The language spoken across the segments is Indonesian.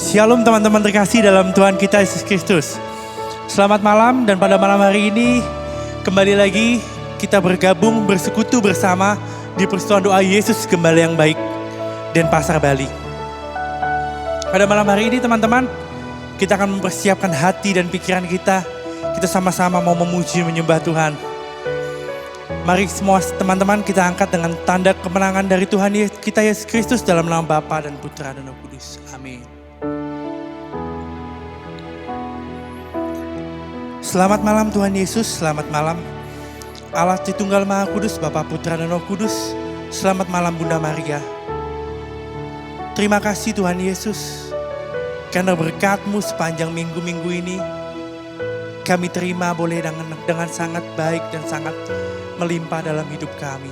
Shalom teman-teman terkasih dalam Tuhan kita Yesus Kristus. Selamat malam, dan pada malam hari ini kembali lagi kita bergabung bersekutu bersama di persekutuan doa Yesus Gembala yang Baik Denpasar Bali. Pada malam hari ini teman-teman, kita akan mempersiapkan hati dan pikiran kita. Kita sama-sama mau memuji menyembah Tuhan. Mari semua teman-teman kita angkat dengan tanda kemenangan dari Tuhan kita Yesus Kristus dalam nama Bapa dan Putra dan Roh Kudus. Amin. Selamat malam Tuhan Yesus, selamat malam Allah Tritunggal Maha Kudus, Bapa, Putra dan Roh Kudus. Selamat malam Bunda Maria. Terima kasih Tuhan Yesus, karena berkat-Mu sepanjang minggu-minggu ini kami terima boleh dengan sangat baik dan sangat melimpah dalam hidup kami.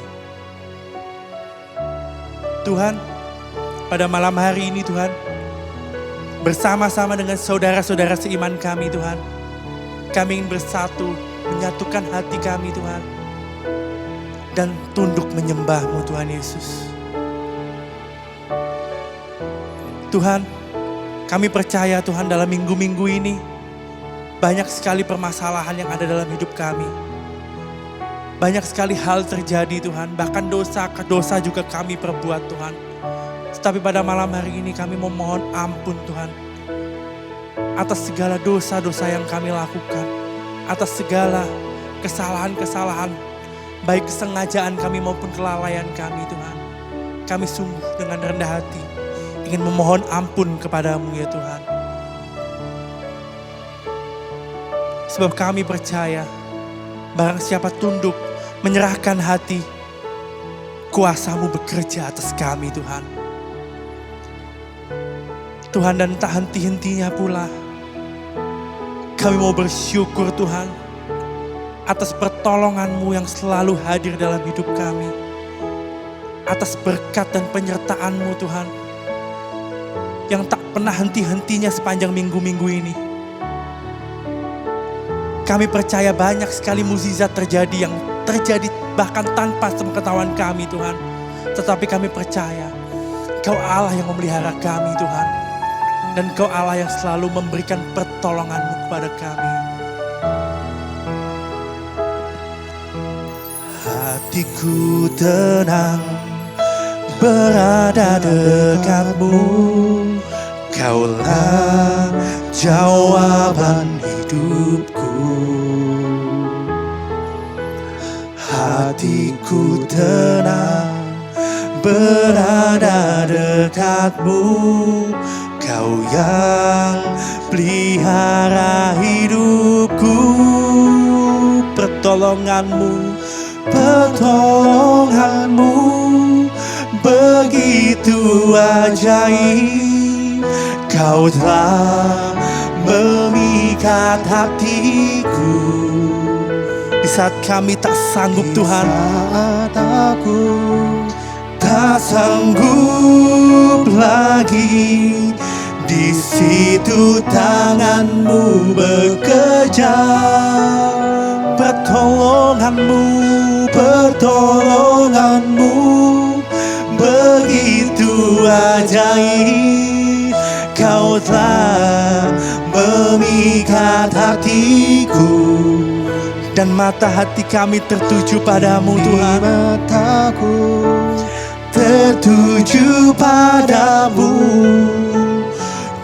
Tuhan, pada malam hari ini Tuhan, bersama-sama dengan saudara-saudara seiman kami Tuhan, kami ingin bersatu, menyatukan hati kami Tuhan, dan tunduk menyembah-Mu Tuhan Yesus. Tuhan, kami percaya Tuhan dalam minggu-minggu ini, banyak sekali permasalahan yang ada dalam hidup kami. Banyak sekali hal terjadi Tuhan, bahkan dosa juga kami perbuat Tuhan. Tetapi pada malam hari ini kami memohon ampun Tuhan, atas segala dosa-dosa yang kami lakukan, atas segala kesalahan-kesalahan, baik kesengajaan kami maupun kelalaian kami Tuhan. Kami sungguh dengan rendah hati ingin memohon ampun kepadamu ya Tuhan. Sebab kami percaya, barang siapa tunduk, menyerahkan hati, kuasa-Mu bekerja atas kami Tuhan. Tuhan, dan tak henti-hentinya pula, kami mau bersyukur Tuhan atas pertolongan-Mu yang selalu hadir dalam hidup kami. Atas berkat dan penyertaan-Mu Tuhan, yang tak pernah henti-hentinya sepanjang minggu-minggu ini. Kami percaya banyak sekali mukjizat terjadi yang terjadi bahkan tanpa sepengetahuan kami Tuhan. Tetapi kami percaya Engkau Allah yang memelihara kami Tuhan. Dan Engkau Allah yang selalu memberikan pertolongan-Mu kepada kami. Hatiku tenang berada dekat-Mu. Kaulah jawaban hidupku. Hatiku tenang berada dekat-Mu. Kau yang pelihara hidupku. Pertolongan-Mu begitu ajaib. Kau telah memikat hatiku. Di saat kami tak sanggup Tuhan, saat aku tak sanggup lagi, di situ tangan-Mu bekerja. Pertolongan-Mu begitu ajaib. Kau telah memikat hatiku. Dan mata hati kami tertuju padamu Tuhan. Mataku tertuju padamu.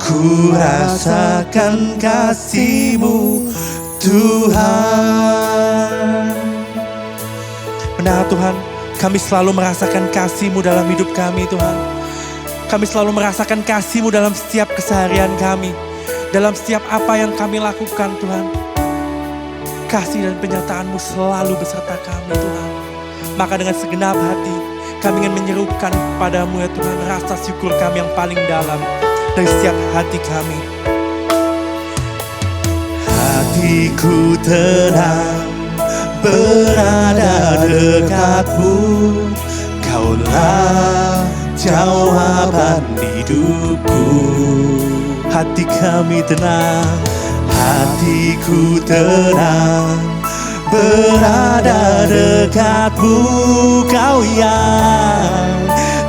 Ku rasakan kasih-Mu Tuhan. Benar Tuhan, kami selalu merasakan kasih-Mu dalam hidup kami Tuhan. Kami selalu merasakan kasih-Mu dalam setiap keseharian kami. Dalam setiap apa yang kami lakukan Tuhan. Kasih dan penyertaan-Mu selalu beserta kami Tuhan. Maka dengan segenap hati kami ingin menyerukan padamu ya Tuhan, rasa syukur kami yang paling dalam dari setiap hati kami. Hatiku tenang berada dekat-Mu. Kaulah jawaban hidupku. Hati kami tenang, hatiku tenang berada dekat-Mu. Kau yang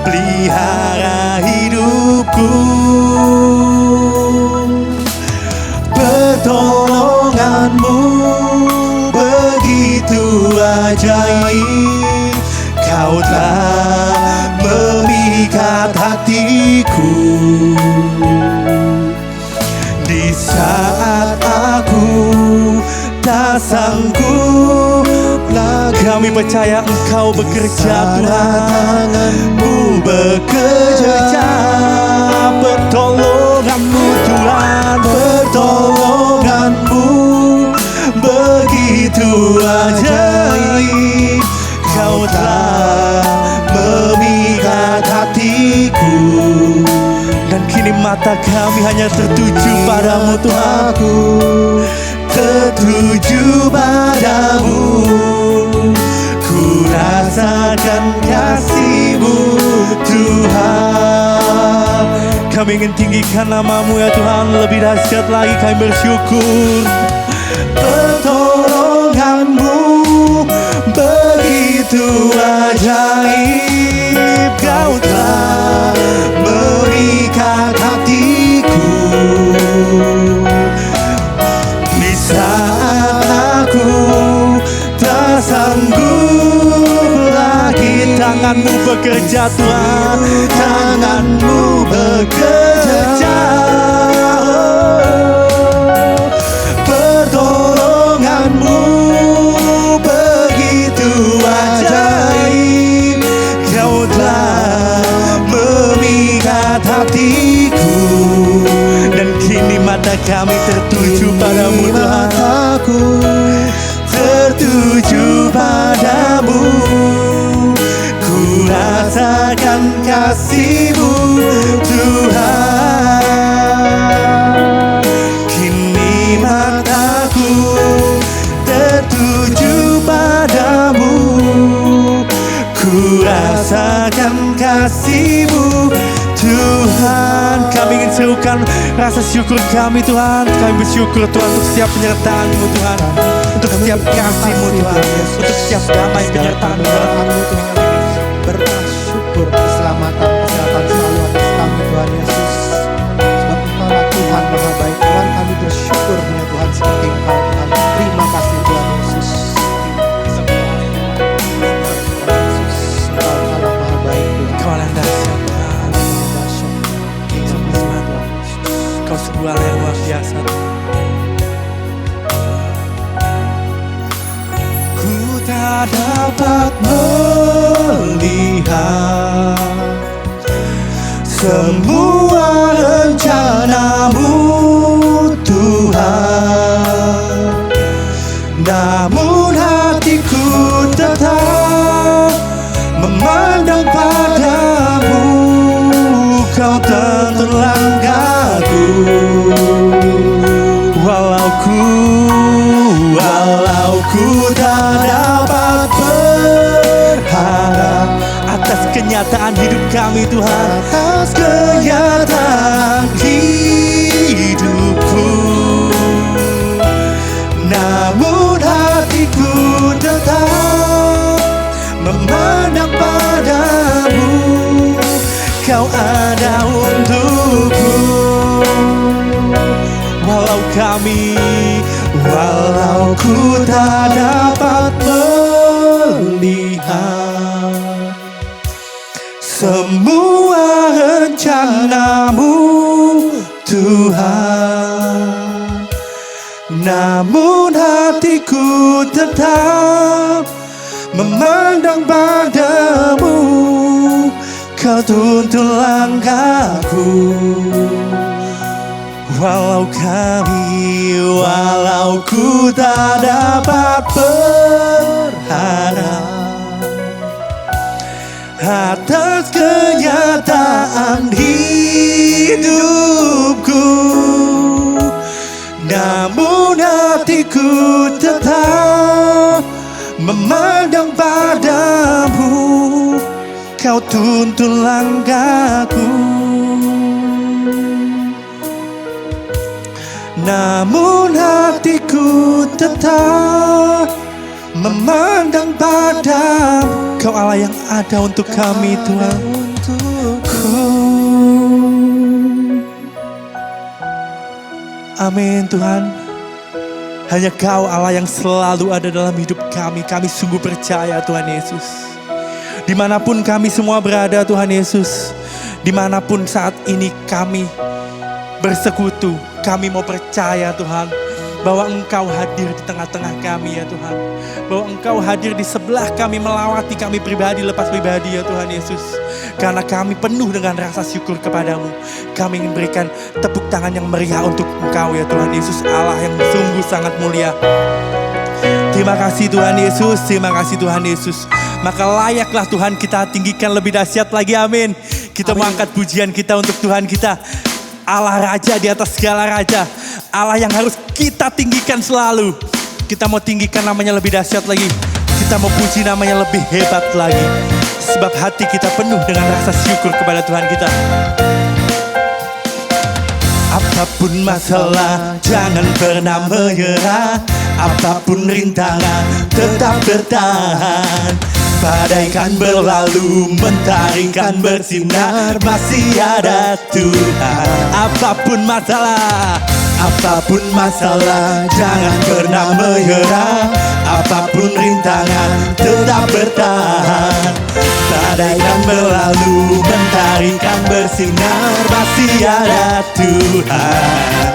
pelihara hidupku. ajaib, Kau telah memikat hatiku. Di saat aku tak sanggup lagi, kami percaya Engkau bekerja Tuhan. Tangan-Mu bekerja, pertolongan-Mu Tuhan, pertolongan-Mu begitu ajaib. Kau telah memikat hatiku, dan kini mata kami hanya tertuju padamu Tuhan. Aku tertuju padamu, ku rasakan kasih-Mu Tuhan. Kami ingin tinggikan nama-Mu ya Tuhan, lebih dahsyat lagi kami bersyukur. Pertolongan-Mu begitu ajaib, Kau telah memikat hatiku. Di saat aku tak sanggup lagi, tangan-Mu bekerja Tuhan, tangan-Mu bekerja. Pertolongan-Mu begitu ajaib, Kau telah memikat hatiku, dan kini mata kami tertuju padamu Tuhan. Aku tertuju padamu, ku rasakan kasih-Mu Tuhan. Kini mataku tertuju padamu, ku rasakan kasih-Mu Tuhan. Kami ingin serukan rasa syukur kami Tuhan. Kami bersyukur Tuhan untuk setiap penyertaan-Mu Tuhan, untuk setiap kasih-Mu Tuhan, untuk setiap damai penyertaan-Mu Tuhan. Berkat syukur keselamatan kesehatan selalu atas kami Tuhan Yesus. Sebab Engkaulah Tuhan maha baik. Tuhan kami bersyukur ya Tuhan seperti Engkau Tuhan. Terima kasih Tuhan Yesus. Engkau telah maha baik Tuhan. Engkau yang dahsyat Tuhan. Engkau sebuah yang luar biasa Tuhan. Ku tak dapat melihat semua rencana-Mu Tuhan, namun hatiku tetap memandang padamu. Kau tuntun langkahku, walau ku tak dapat berharap atas kenyataan hidup kami Tuhan, atas kenyataan hidupku, namun hatiku tetap memandang padamu. Kau ada untukku, walau ku tak dapat melihat semua rencana-Mu Tuhan, namun hatiku tetap memandang padamu. Kau tuntun langkahku, walau ku tak dapat berharap atas kenyataan hidupku, namun hatiku tetap memandang padamu. Kau tuntun langkahku, namun hatiku tetap memandang padamu. Kau Allah yang ada untuk kami Tuhan. Amin Tuhan. Hanya Kau Allah yang selalu ada dalam hidup kami. Kami sungguh percaya Tuhan Yesus. Dimanapun kami semua berada Tuhan Yesus. Dimanapun saat ini kami bersekutu. Kami mau percaya Tuhan. Bahwa Engkau hadir di tengah-tengah kami ya Tuhan. Bahwa Engkau hadir di sebelah kami, melawati kami pribadi lepas pribadi ya Tuhan Yesus. Karena kami penuh dengan rasa syukur kepadamu. Kami ingin berikan tepuk tangan yang meriah untuk Engkau ya Tuhan Yesus, Allah yang sungguh sangat mulia. Terima kasih Tuhan Yesus, terima kasih Tuhan Yesus. Maka layaklah Tuhan kita tinggikan lebih dahsyat lagi, amin. Kita mau angkat pujian kita untuk Tuhan kita. Allah Raja di atas segala Raja. Allah yang harus kita tinggikan selalu. Kita mau tinggikan namanya lebih dahsyat lagi. Kita mau puji namanya lebih hebat lagi. Sebab hati kita penuh dengan rasa syukur kepada Tuhan kita. Apapun masalah, jangan pernah menyerah. Apapun rintangan, tetap bertahan. Badai kan berlalu, mentari kan bersinar, masih ada Tuhan. Apapun masalah, jangan pernah menyerah. Apapun rintangan, tetap bertahan. Badai kan berlalu, mentari kan bersinar, masih ada Tuhan.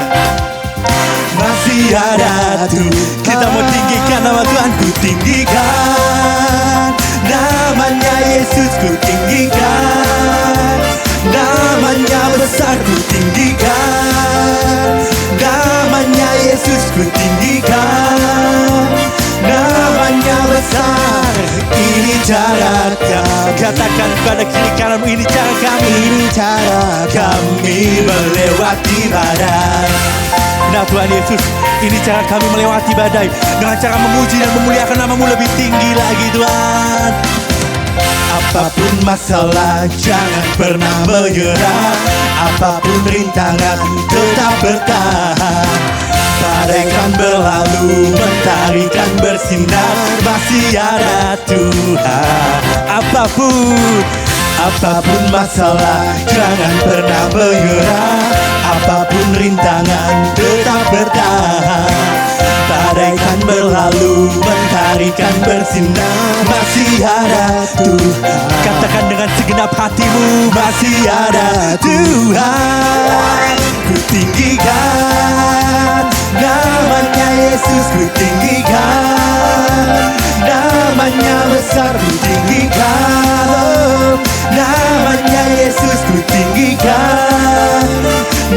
Masih ada Tuhan. Kita mau tinggikan nama Tuhan. Ku tinggikan namanya Yesus, ku tinggikan namanya besar, ku tinggikan namanya Yesus, ku tinggikan namanya besar. Ini cara kami, katakan pada kiri kananmu, ini cara kami, ini cara kami melewati badai. Nah Tuhan Yesus, ini cara kami melewati badai dengan cara memuji dan memuliakan namamu lebih tinggi lagi Tuhan. Apapun masalah, jangan pernah menyerah. Apapun rintangan, tetap bertahan. Badai kan berlalu, mentari kan bersinar, masih ada Tuhan. Apapun masalah, jangan pernah menyerah. Apapun rintangan, tetap bertahan. Badai kan berlalu, mentari kan bersinar, masih ada Tuhan. Katakan dengan segenap hatimu, masih ada Tuhan. Ku tinggikan namanya Yesus, ku tinggikan namanya besar, ku tinggikan namanya Yesus, ku tinggikan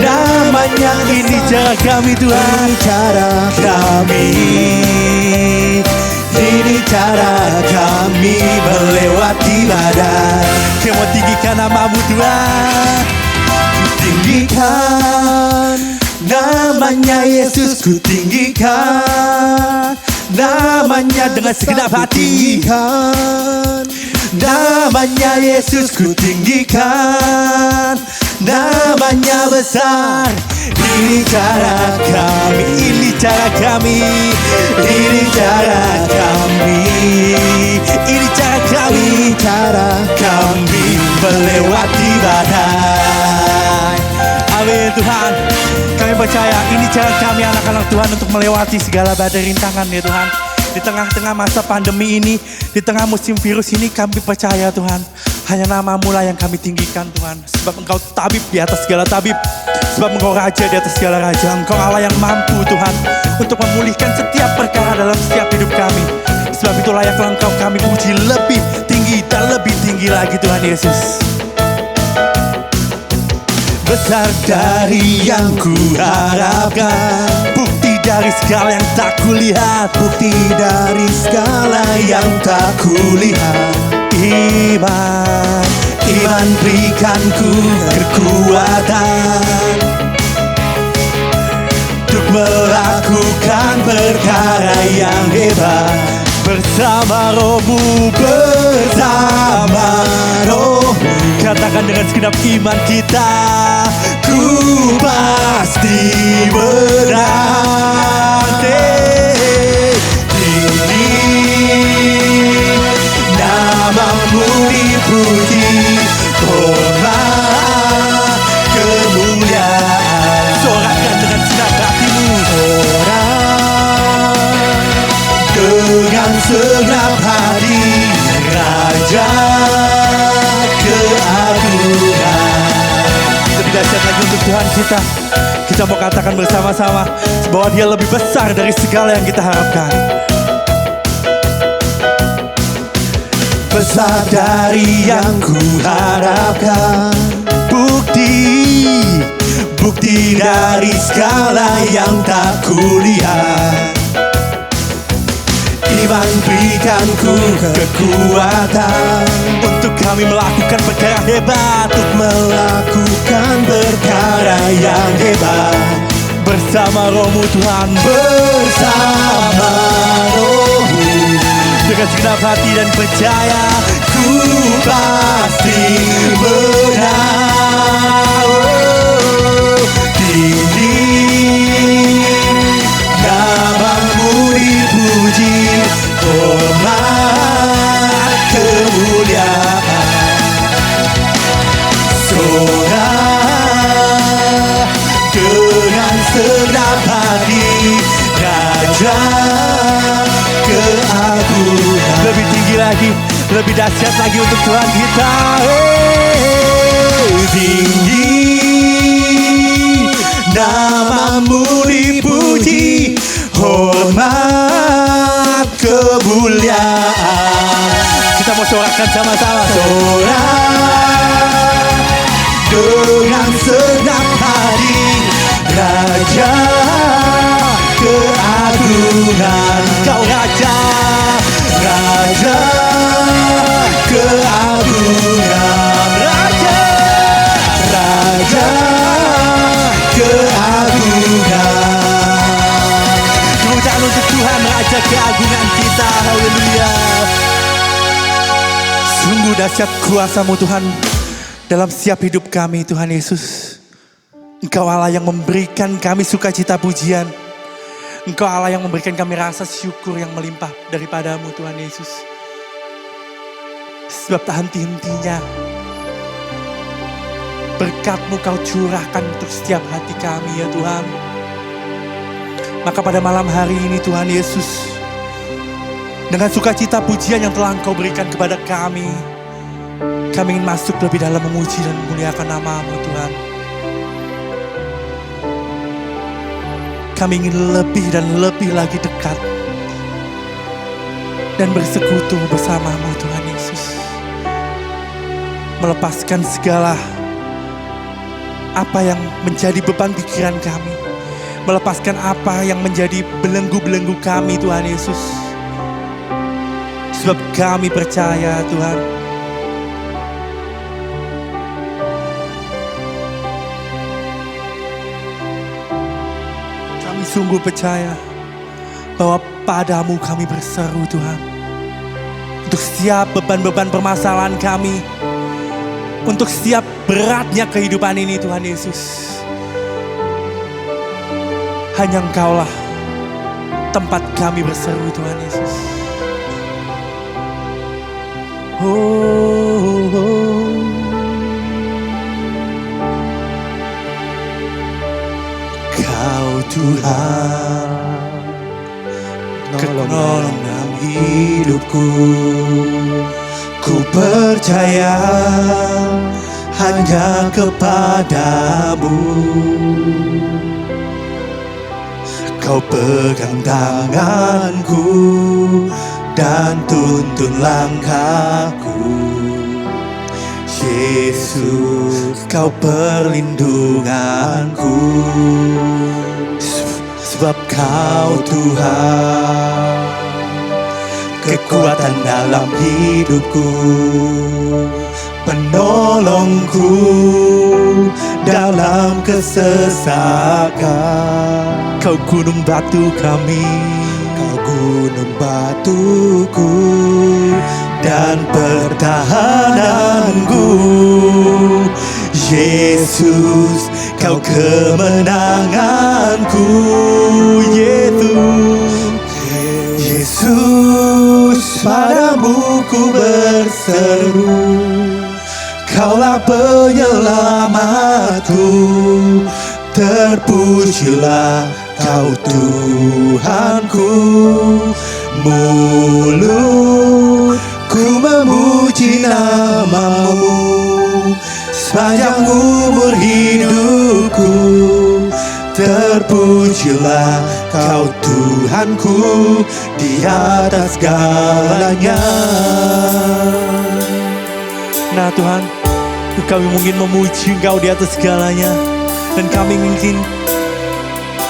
namanya. Ini cara kami Tuhan, cara kami, ini cara kami melewati badai. Kita mau tinggikan namamu Tuhan. Ku tinggikan namanya Yesus, ku tinggikan namanya dengan segenap hati. Namanya Yesus, ku tinggikan namanya besar. Ini cara kami, ini cara kami, ini cara kami, ini cara kami, cara kami melewati badai. Amin Tuhan. Kami percaya ini cara kami anak-anak Tuhan untuk melewati segala badai rintangan ya Tuhan. Di tengah-tengah masa pandemi ini, di tengah musim virus ini, kami percaya Tuhan, hanya namamu lah yang kami tinggikan Tuhan. Sebab Engkau tabib di atas segala tabib. Sebab Engkau raja di atas segala raja. Engkau Allah yang mampu Tuhan untuk memulihkan setiap perkara dalam setiap hidup kami. Sebab itu layaklah Engkau kami puji lebih tinggi dan lebih tinggi lagi Tuhan Yesus. Besar dari yang ku harapkan, bukti dari segala yang tak kulihat, bukti dari segala yang tak kulihat. Iman berikan ku kekuatan untuk melakukan perkara yang hebat. Bersama rohmu, bersama rohmu. Katakan dengan segenap iman kita, ku pasti menang. Ini namamu dipuji, hormat kemuliaan. Sorakan dengan segenap hatimu. lagi untuk Tuhan kita. Kita mau katakan bersama-sama bahwa Dia lebih besar dari segala yang kita harapkan. Besar dari yang ku harapkan, bukti dari segala yang tak kulihat. Iman berikan ku kekuatan Untuk kami melakukan perkara hebat, untuk melakukan perkara yang hebat. bersama Roh-Mu Tuhan, Bersama Roh-Mu, dengan segenap hati dan percaya ku pasti menang. Tinggi namamu dipuji, hormat kemuliaan. Sorak dengan segenap hati, Raja keagungan. lebih tinggi lagi, lebih dahsyat lagi untuk Tuhan kita. Tinggi namamu dipuji, hormat kemuliaan. Kita mau sorakan sama-sama. Sorak dengan segenap hati, Raja keagungan. Kau Raja, Raja keagungan. Raja keagungan. kemuliaan untuk Tuhan, Raja keagungan kita. Haleluya. Sungguh dahsyat kuasa-Mu Tuhan dalam setiap hidup kami, Tuhan Yesus. Engkau Allah yang memberikan kami sukacita pujian. Engkau Allah yang memberikan kami rasa syukur yang melimpah daripada-Mu Tuhan Yesus. Sebab tak henti-hentinya berkat-Mu Kau curahkan untuk setiap hati kami ya Tuhan. Maka pada malam hari ini Tuhan Yesus, dengan sukacita pujian yang telah Engkau berikan kepada kami ingin masuk lebih dalam memuji dan memuliakan nama-Mu Tuhan. Kami ingin lebih dan lebih lagi dekat dan bersekutu bersama-Mu Tuhan Yesus. Melepaskan segala apa yang menjadi beban pikiran kami. Melepaskan apa yang menjadi belenggu-belenggu kami Tuhan Yesus. Sebab kami percaya Tuhan, kami sungguh percaya bahwa padamu kami berseru Tuhan. Untuk setiap beban-beban permasalahan kami, untuk setiap beratnya kehidupan ini Tuhan Yesus. Hanya Engkaulah tempat kami berseru Tuhan Yesus. Kau Tuhan, penolong dalam hidupku. Ku percaya hanya kepadamu. Kau pegang tanganku dan tuntun langkahku. Yesus, Kau perlindunganku. Sebab Kau Tuhan, kekuatan dalam hidupku, penolongku dalam kesesakan. Kau gunung batu kami, Kau gunung batuku dan pertahananku. Yesus, Kau kemenanganku. Yesus, padamu ku berseru. Kaulah penyelamatku. Terpujilah Kau Tuhanku. Mulutku memuji nama-Mu sepanjang umur hidupku. Terpujilah Kau Tuhanku di atas segalanya. Nah Tuhan, kami mungkin memuji Engkau di atas segalanya. Dan kami mungkin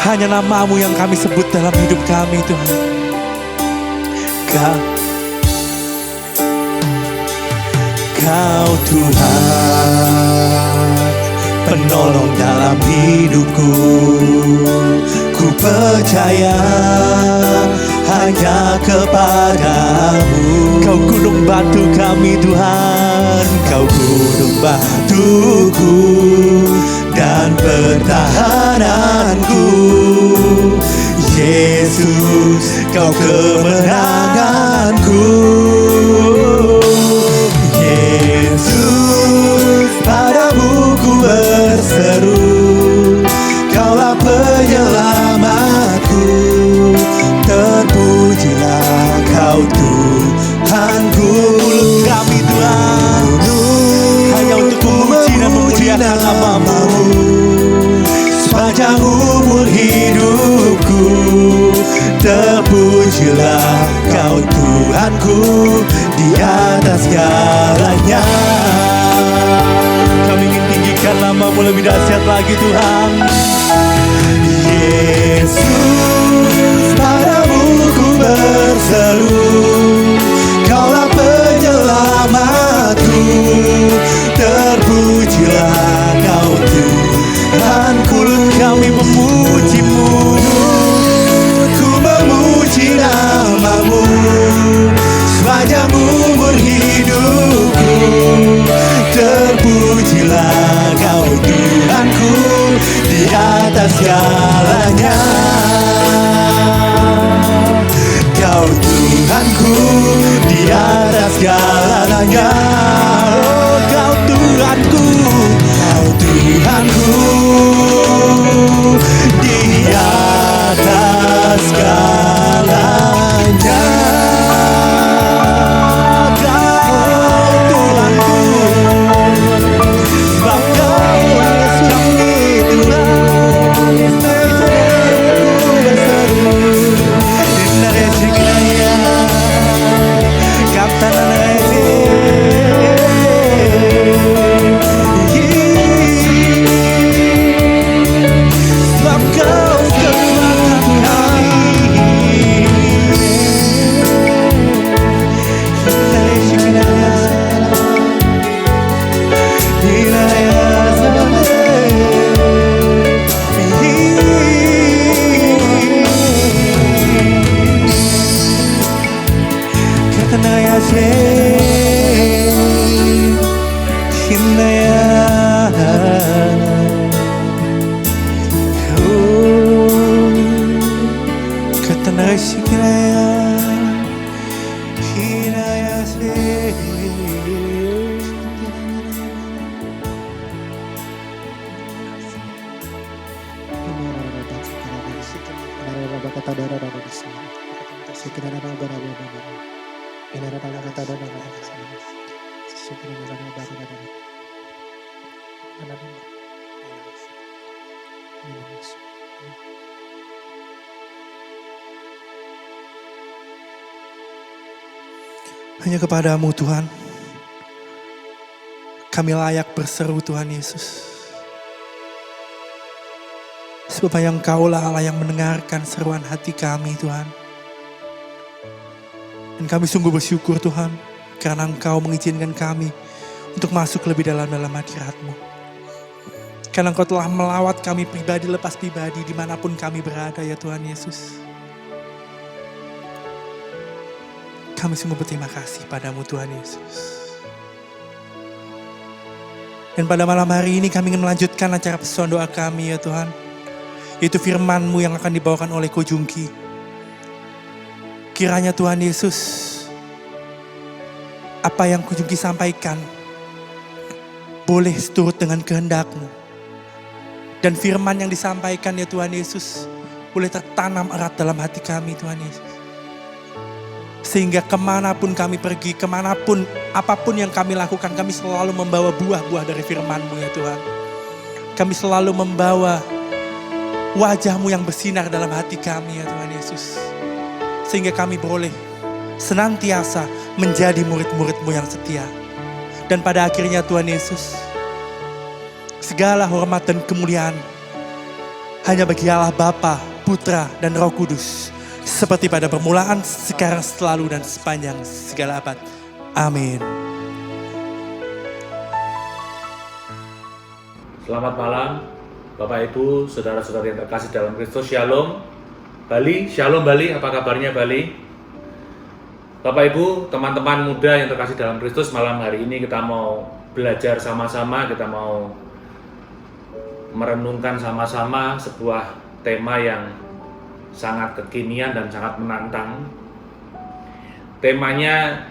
hanya nama-Mu yang kami sebut dalam hidup kami Tuhan. Kau Tuhan, penolong dalam hidupku. Ku percaya hanya kepadamu. Kau gunung batu kami Tuhan, Kau gunung batuku dan pertahananku. Yesus, Kau kemenanganku. Yesus, padamu ku berseru, Kaulah penyelamatku. Terpujilah Kau Tuhanku. Kami Tuhan hanya untuk memuji dan memuliakan nama-Mu. Sepanjang umur hidupku, terpujilah Kau Tuhanku di atas segalanya. Kami ingin tinggikan nama-Mu lebih dahsyat lagi Tuhan. Yesus, padamu ku berseru, Kaulah penyelamatku. Terpujilah Kau Tuhanku. Kami memuji-Mu, ku memuji nama-Mu. Sepanjang umur hidupku, terpujilah Kau Tuhanku di atas segalanya. Kau Tuhanku di atas segalanya. Oh, Kau Tuhanku, Kau Tuhanku di atas segalanya. Hanya kepadamu Tuhan, kami layak berseru Tuhan Yesus. Sebab hanya Engkau lah Allah yang mendengarkan seruan hati kami Tuhan. Dan kami sungguh bersyukur Tuhan, karena Engkau mengizinkan kami untuk masuk lebih dalam hadirat-Mu. Karena Engkau telah melawat kami pribadi lepas pribadi dimanapun kami berada ya Tuhan Yesus. Kami sungguh berterima kasih padamu Tuhan Yesus. Dan pada malam hari ini kami ingin melanjutkan acara pesan doa kami ya Tuhan. Yaitu firman-Mu yang akan dibawakan oleh Ko Jungki. Kiranya Tuhan Yesus, apa yang Ko Jungki sampaikan boleh seturut dengan kehendak-Mu. Dan firman yang disampaikan ya Tuhan Yesus boleh tertanam erat dalam hati kami Tuhan Yesus. Sehingga kemanapun kami pergi, kemanapun, apapun yang kami lakukan, kami selalu membawa buah-buah dari firman-Mu ya Tuhan. Kami selalu membawa wajah-Mu yang bersinar dalam hati kami ya Tuhan Yesus. Sehingga kami boleh senantiasa menjadi murid-murid-Mu yang setia. Dan pada akhirnya Tuhan Yesus, segala hormat dan kemuliaan hanya bagi Allah Bapa, Putra, dan Roh Kudus. Seperti pada permulaan, sekarang, selalu, dan sepanjang segala abad. Amin. Selamat malam, Bapak Ibu, saudara-saudari yang terkasih dalam Kristus. Shalom Bali, Shalom Bali, apa kabarnya Bali? Bapak Ibu, teman-teman muda yang terkasih dalam Kristus, malam hari ini kita mau belajar sama-sama, kita mau merenungkan sama-sama sebuah tema yang sangat kekinian dan sangat menantang. Temanya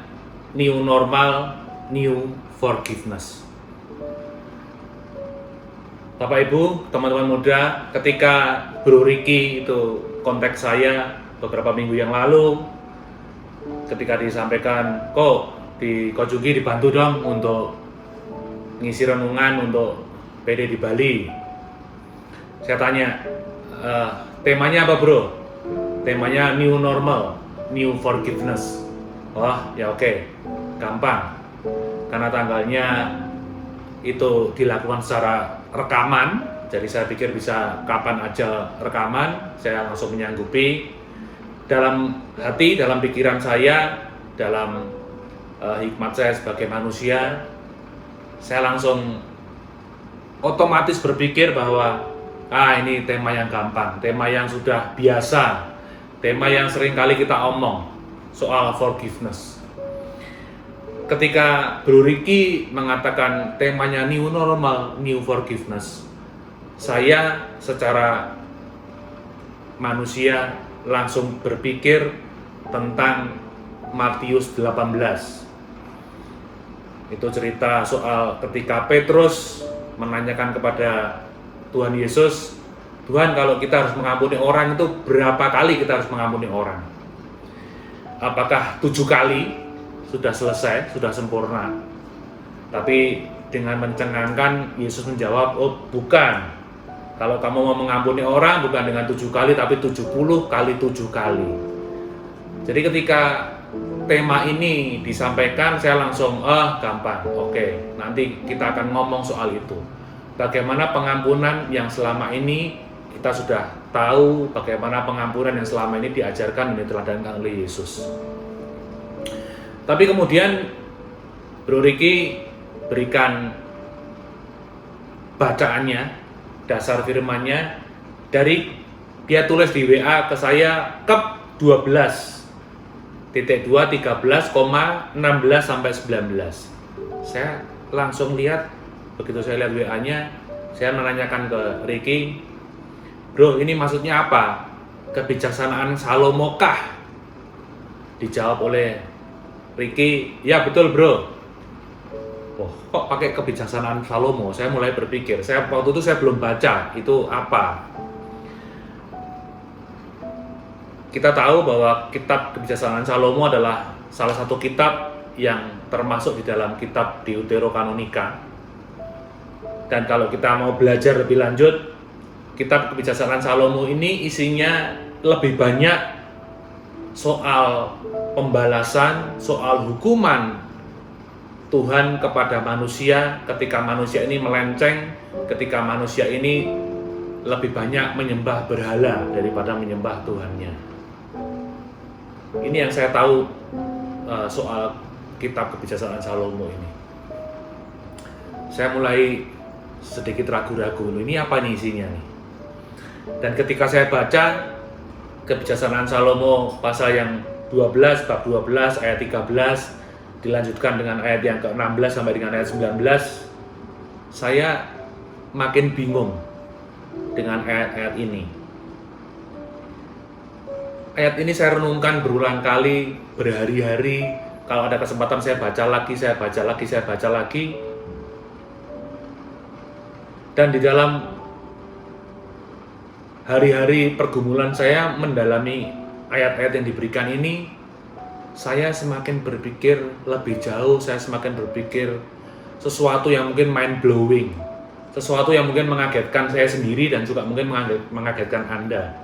New Normal, New Forgiveness. Bapak Ibu, teman-teman muda, ketika Bro Ricky itu kontak saya beberapa minggu yang lalu, ketika disampaikan, kok di Kojugi dibantu dong untuk ngisi renungan untuk PD di Bali. Saya tanya, temanya apa bro? Temanya New Normal, New Forgiveness. Wah ya oke, gampang. Karena tanggalnya itu dilakukan secara rekaman, jadi saya pikir bisa kapan aja rekaman. Saya langsung menyanggupi. Dalam hati, dalam pikiran saya, dalam hikmat saya sebagai manusia, saya langsung otomatis berpikir bahwa ini tema yang gampang, tema yang sudah biasa, tema yang sering kali kita omong, soal forgiveness. Ketika Bro Ricky mengatakan temanya New Normal, New Forgiveness, saya secara manusia langsung berpikir tentang Matius 18. Itu cerita soal ketika Petrus menanyakan kepada Tuhan Yesus, Tuhan kalau kita harus mengampuni orang itu berapa kali kita harus mengampuni orang? Apakah 7 kali sudah selesai, sudah sempurna? Tapi dengan mencengangkan Yesus menjawab, oh bukan. Kalau kamu mau mengampuni orang bukan dengan 7 kali tapi 70 kali 7 kali. Jadi ketika tema ini disampaikan saya langsung, gampang, oke, nanti kita akan ngomong soal itu. Bagaimana pengampunan yang selama ini kita sudah tahu, bagaimana pengampunan yang selama ini diajarkan dan diteladankan oleh Yesus. Tapi kemudian Bro Ricky berikan bacaannya, dasar firmannya, dari dia tulis di WA ke saya Kep 12.2.13,16 sampai 19. Saya langsung lihat, begitu saya lihat WA-nya, saya menanyakan ke Ricky, bro ini maksudnya apa? Kebijaksanaan Salomo kah? Dijawab oleh Ricky, ya betul bro. Oh, kok pakai kebijaksanaan Salomo? Saya mulai berpikir, waktu itu saya belum baca itu apa. Kita tahu bahwa kitab kebijaksanaan Salomo adalah salah satu kitab yang termasuk di dalam kitab Deuterokanonika. Dan kalau kita mau belajar lebih lanjut, kitab kebijaksanaan Salomo ini isinya lebih banyak soal pembalasan, soal hukuman Tuhan kepada manusia ketika manusia ini melenceng, ketika manusia ini lebih banyak menyembah berhala daripada menyembah Tuhannya. Ini yang saya tahu soal kitab kebijaksanaan Salomo ini. Saya mulai sedikit ragu-ragu, ini apa nih isinya nih? Dan ketika saya baca kebijaksanaan Salomo pasal yang 12, bab 12, ayat 13, dilanjutkan dengan ayat yang ke-16 sampai dengan ayat 19, saya makin bingung dengan ayat-ayat ini. Ayat ini saya renungkan berulang kali, berhari-hari. Kalau ada kesempatan saya baca lagi, saya baca lagi, saya baca lagi. Dan di dalam hari-hari pergumulan saya mendalami ayat-ayat yang diberikan ini, saya semakin berpikir lebih jauh, saya semakin berpikir sesuatu yang mungkin mind blowing, sesuatu yang mungkin mengagetkan saya sendiri dan juga mungkin mengagetkan Anda,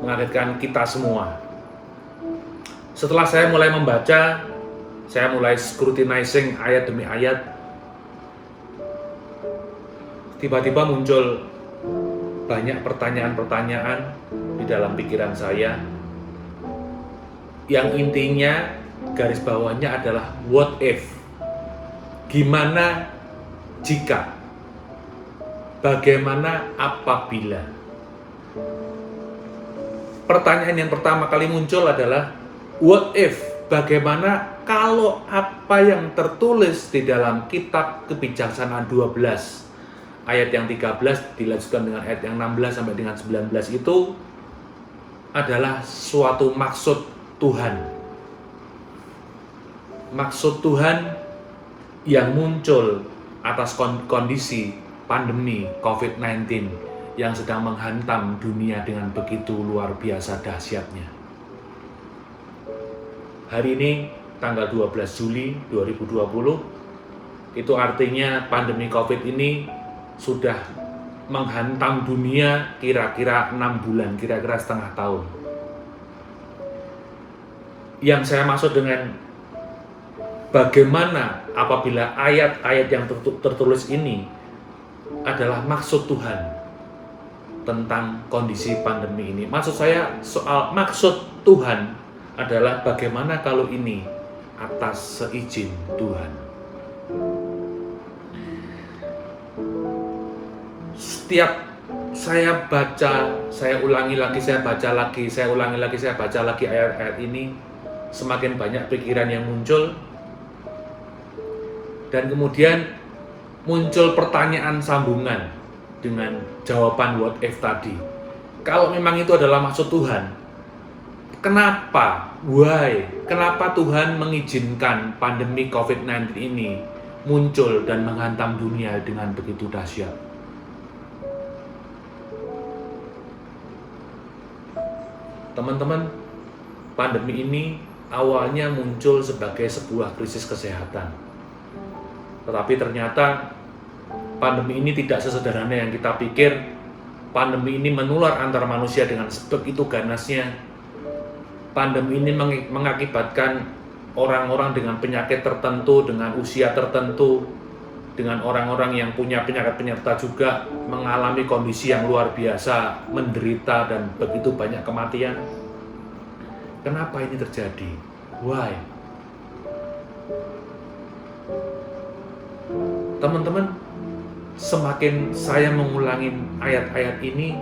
mengagetkan kita semua. Setelah saya mulai membaca, saya mulai scrutinizing ayat demi ayat, tiba-tiba muncul banyak pertanyaan-pertanyaan di dalam pikiran saya, yang intinya garis bawahnya adalah what if, gimana jika, bagaimana apabila. Pertanyaan yang pertama kali muncul adalah what if, bagaimana kalau apa yang tertulis di dalam kitab Kebijaksanaan 12 ayat yang 13 dilanjutkan dengan ayat yang 16 sampai dengan 19 itu adalah suatu maksud Tuhan. Maksud Tuhan yang muncul atas kondisi pandemi COVID-19 yang sedang menghantam dunia dengan begitu luar biasa dahsyatnya. Hari ini tanggal 12 Juli 2020, itu artinya pandemi COVID ini sudah menghantam dunia kira-kira 6 bulan, kira-kira setengah tahun. Yang saya maksud dengan bagaimana apabila ayat-ayat yang tertulis ini adalah maksud Tuhan tentang kondisi pandemi ini. Maksud saya soal maksud Tuhan adalah bagaimana kalau ini atas seizin Tuhan. Setiap saya baca, saya ulangi lagi, saya baca lagi, saya ulangi lagi, saya baca lagi ayat-ayat ini, semakin banyak pikiran yang muncul, dan kemudian muncul pertanyaan sambungan dengan jawaban what if tadi. Kalau memang itu adalah maksud Tuhan, kenapa? Why? Kenapa Tuhan mengizinkan pandemi COVID-19 ini muncul dan menghantam dunia dengan begitu dahsyat? Teman-teman, pandemi ini awalnya muncul sebagai sebuah krisis kesehatan. Tetapi ternyata pandemi ini tidak sesederhana yang kita pikir. Pandemi ini menular antar manusia dengan sebegitu ganasnya. Pandemi ini mengakibatkan orang-orang dengan penyakit tertentu, dengan usia tertentu, dengan orang-orang yang punya penyakit penyerta juga mengalami kondisi yang luar biasa, menderita dan begitu banyak kematian. Kenapa ini terjadi? Why? Teman-teman, semakin saya mengulangi ayat-ayat ini,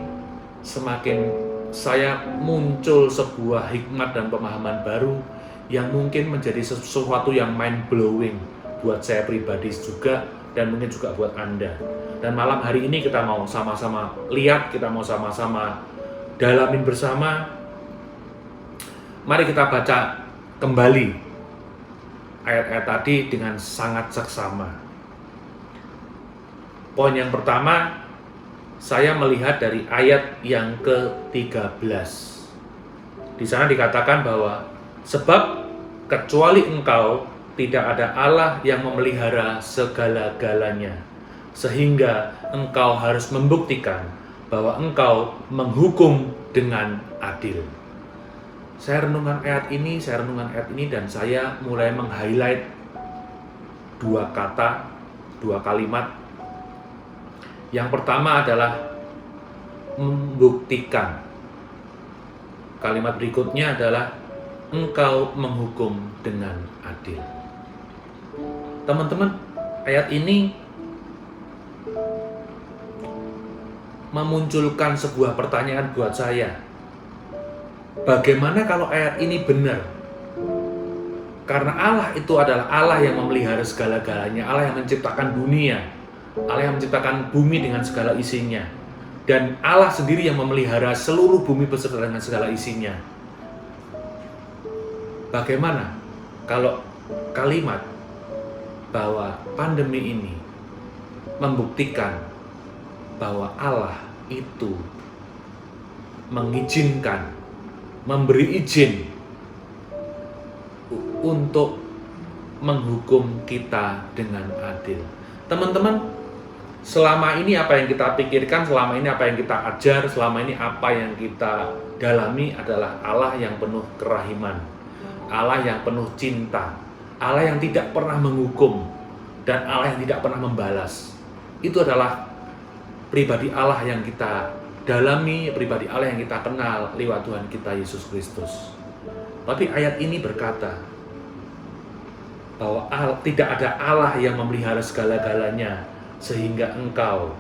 semakin saya muncul sebuah hikmat dan pemahaman baru yang mungkin menjadi sesuatu yang mind blowing buat saya pribadi juga, dan mungkin juga buat Anda. Dan malam hari ini kita mau sama-sama lihat, kita mau sama-sama dalamin bersama. Mari kita baca kembali ayat-ayat tadi dengan sangat seksama. Poin yang pertama, saya melihat dari ayat yang ke-13. Di sana dikatakan bahwa sebab kecuali Engkau tidak ada Allah yang memelihara segala-galanya, sehingga Engkau harus membuktikan bahwa Engkau menghukum dengan adil. Saya renungkan ayat ini, dan saya mulai meng-highlight dua kata, dua kalimat. Yang pertama adalah membuktikan. Kalimat berikutnya adalah Engkau menghukum dengan adil. Teman-teman, ayat ini memunculkan sebuah pertanyaan buat saya. Bagaimana kalau ayat ini benar? Karena Allah itu adalah Allah yang memelihara segala-galanya, Allah yang menciptakan dunia, Allah yang menciptakan bumi dengan segala isinya, dan Allah sendiri yang memelihara seluruh bumi beserta dengan segala isinya. Bagaimana kalau kalimat bahwa pandemi ini membuktikan bahwa Allah itu mengizinkan, memberi izin untuk menghukum kita dengan adil. Teman-teman, selama ini apa yang kita pikirkan, selama ini apa yang kita ajar, selama ini apa yang kita dalami adalah Allah yang penuh kerahiman, Allah yang penuh cinta, Allah yang tidak pernah menghukum, dan Allah yang tidak pernah membalas. Itu adalah pribadi Allah yang kita dalami, pribadi Allah yang kita kenal lewat Tuhan kita Yesus Kristus. Tapi ayat ini berkata bahwa tidak ada Allah yang memelihara segala-galanya sehingga engkau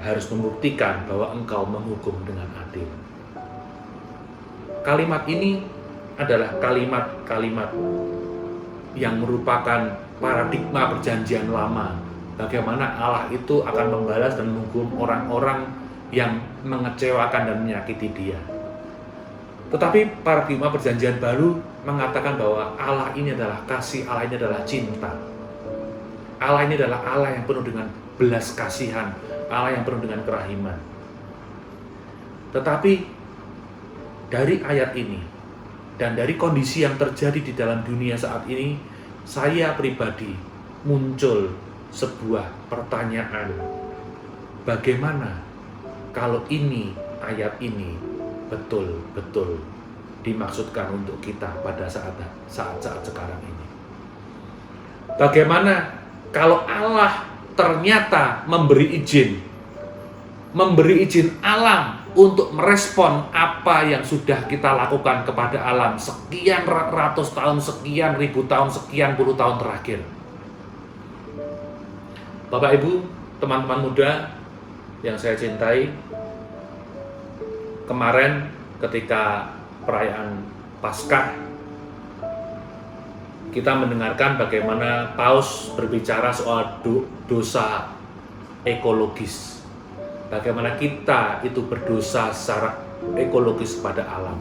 harus membuktikan bahwa engkau menghukum dengan adil. Kalimat ini adalah kalimat-kalimat yang merupakan paradigma perjanjian lama. Bagaimana Allah itu akan membalas dan menghukum orang-orang yang mengecewakan dan menyakiti Dia. Tetapi paradigma perjanjian baru mengatakan bahwa Allah ini adalah kasih, Allah ini adalah cinta. Allah ini adalah Allah yang penuh dengan belas kasihan, Allah yang penuh dengan kerahiman. Tetapi dari ayat ini dan dari kondisi yang terjadi di dalam dunia saat ini, saya pribadi muncul sebuah pertanyaan. Bagaimana kalau ayat ini betul-betul dimaksudkan untuk kita pada saat-saat sekarang ini? Bagaimana kalau Allah ternyata memberi izin alam untuk merespon apa yang sudah kita lakukan kepada alam sekian ratus tahun, sekian ribu tahun, sekian puluh tahun terakhir? Bapak Ibu, teman-teman muda yang saya cintai, kemarin ketika perayaan Paskah, kita mendengarkan bagaimana Paus berbicara soal dosa ekologis. Bagaimana kita itu berdosa secara ekologis pada alam.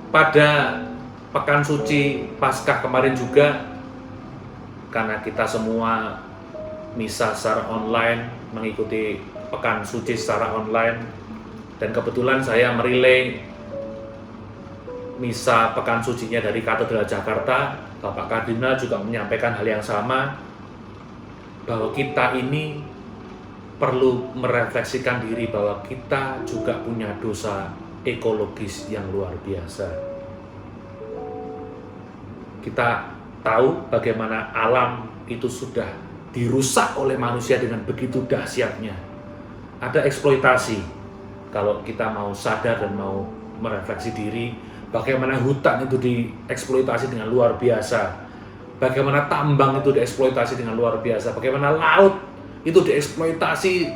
Pada Pekan Suci Paskah kemarin juga, karena kita semua misa secara online, mengikuti Pekan Suci secara online, dan kebetulan saya merelay misa Pekan Sucinya dari Katedral Jakarta. Bapak Kardinal juga menyampaikan hal yang sama, bahwa kita ini perlu merefleksikan diri bahwa kita juga punya dosa ekologis yang luar biasa. Kita tahu bagaimana alam itu sudah dirusak oleh manusia dengan begitu dahsyatnya. Ada eksploitasi. Kalau kita mau sadar dan mau merefleksi diri, bagaimana hutan itu dieksploitasi dengan luar biasa, bagaimana tambang itu dieksploitasi dengan luar biasa, bagaimana laut itu dieksploitasi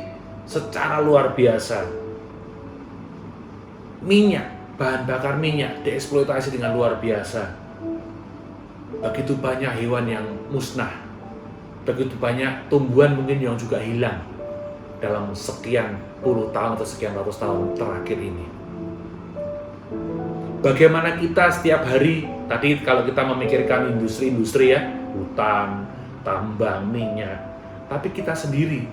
secara luar biasa. Minyak, bahan bakar minyak dieksploitasi dengan luar biasa. Begitu banyak hewan yang musnah, begitu banyak tumbuhan mungkin yang juga hilang dalam sekian puluh tahun atau sekian ratus tahun terakhir ini. Bagaimana kita setiap hari, tadi kalau kita memikirkan industri-industri ya, hutan, tambang, minyak, tapi kita sendiri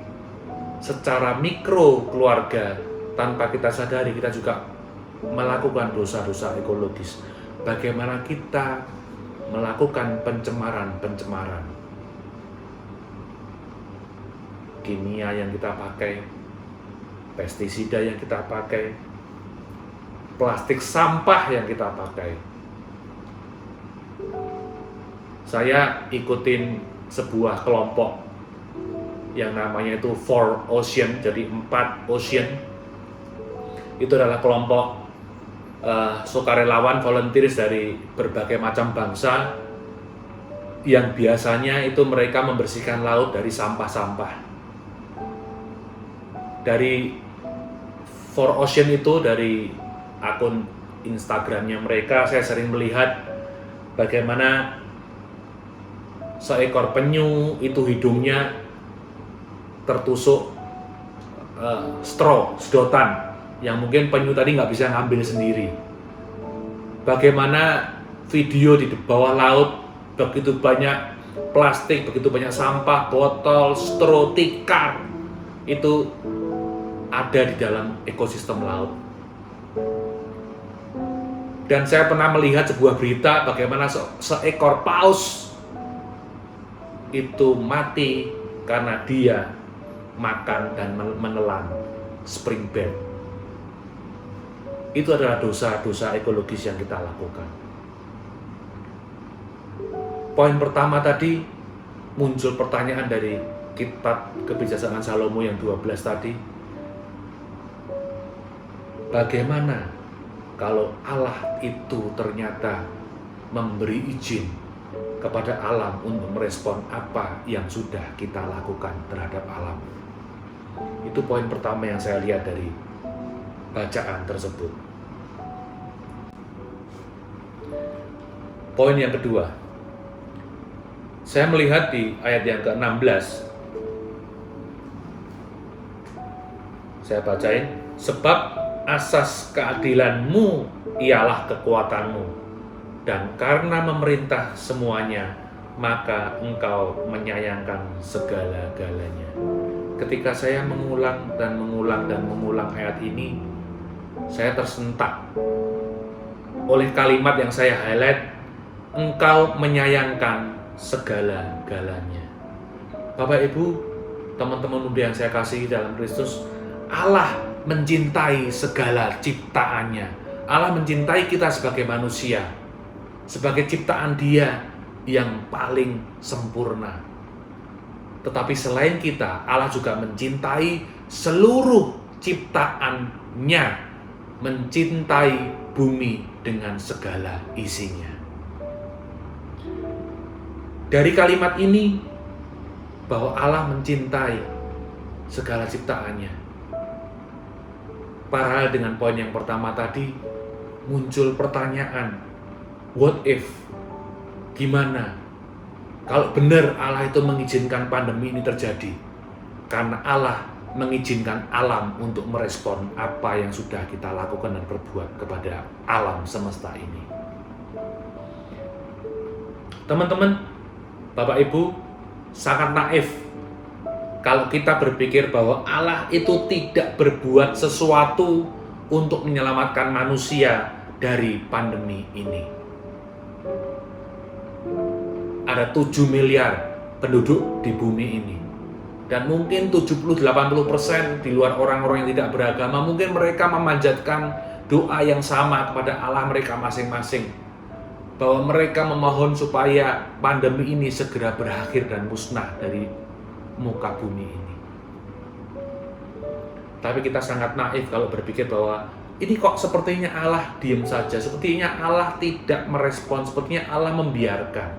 secara mikro keluarga tanpa kita sadari kita juga melakukan dosa-dosa ekologis. Bagaimana kita melakukan pencemaran kimia yang kita pakai, pestisida yang kita pakai, plastik sampah yang kita pakai. Saya ikutin sebuah kelompok yang namanya itu 4 Ocean, jadi 4 Ocean. Itu adalah kelompok sukarelawan volunteers dari berbagai macam bangsa yang biasanya itu mereka membersihkan laut dari sampah-sampah. Dari 4 Ocean itu, dari akun Instagramnya mereka, saya sering melihat bagaimana seekor penyu itu hidungnya tertusuk sedotan yang mungkin penyu tadi nggak bisa ngambil sendiri. Bagaimana video di bawah laut begitu banyak plastik, begitu banyak sampah, botol, straw, tikar itu ada di dalam ekosistem laut. Dan saya pernah melihat sebuah berita bagaimana seekor paus itu mati karena dia makan dan menelan spring bed. Itu adalah dosa-dosa ekologis yang kita lakukan. Poin pertama tadi, muncul pertanyaan dari kitab Kebijaksanaan Salomo yang 12 tadi. Bagaimana kalau Allah itu ternyata memberi izin kepada alam untuk merespon apa yang sudah kita lakukan terhadap alam? Itu poin pertama yang saya lihat dari bacaan tersebut. Poin yang kedua, saya melihat di ayat yang ke-16, saya bacain, sebab asas keadilanmu ialah kekuatanmu, dan karena memerintah semuanya, maka engkau menyayangkan segala-galanya. Ketika saya mengulang ayat ini, saya tersentak oleh kalimat yang saya highlight, engkau menyayangkan segala-galanya. Bapak Ibu, teman-teman muda yang saya kasihi dalam Kristus, Allah mencintai segala ciptaannya. Allah mencintai kita sebagai manusia, sebagai ciptaan Dia yang paling sempurna. Tetapi selain kita, Allah juga mencintai seluruh ciptaannya, mencintai bumi dengan segala isinya. Dari kalimat ini, bahwa Allah mencintai segala ciptaannya. Paralel dengan poin yang pertama tadi, muncul pertanyaan, what if? Gimana kalau benar Allah itu mengizinkan pandemi ini terjadi? Karena Allah mengizinkan alam untuk merespon apa yang sudah kita lakukan dan perbuat kepada alam semesta ini. Teman-teman, Bapak Ibu, sangat naif kalau kita berpikir bahwa Allah itu tidak berbuat sesuatu untuk menyelamatkan manusia dari pandemi ini. Ada 7 miliar penduduk di bumi ini, dan mungkin 70-80% di luar orang-orang yang tidak beragama, mungkin mereka memanjatkan doa yang sama kepada Allah mereka masing-masing, bahwa mereka memohon supaya pandemi ini segera berakhir dan musnah dari muka bumi ini. Tapi kita sangat naif kalau berpikir bahwa ini kok sepertinya Allah diam saja, sepertinya Allah tidak merespon, sepertinya Allah membiarkan.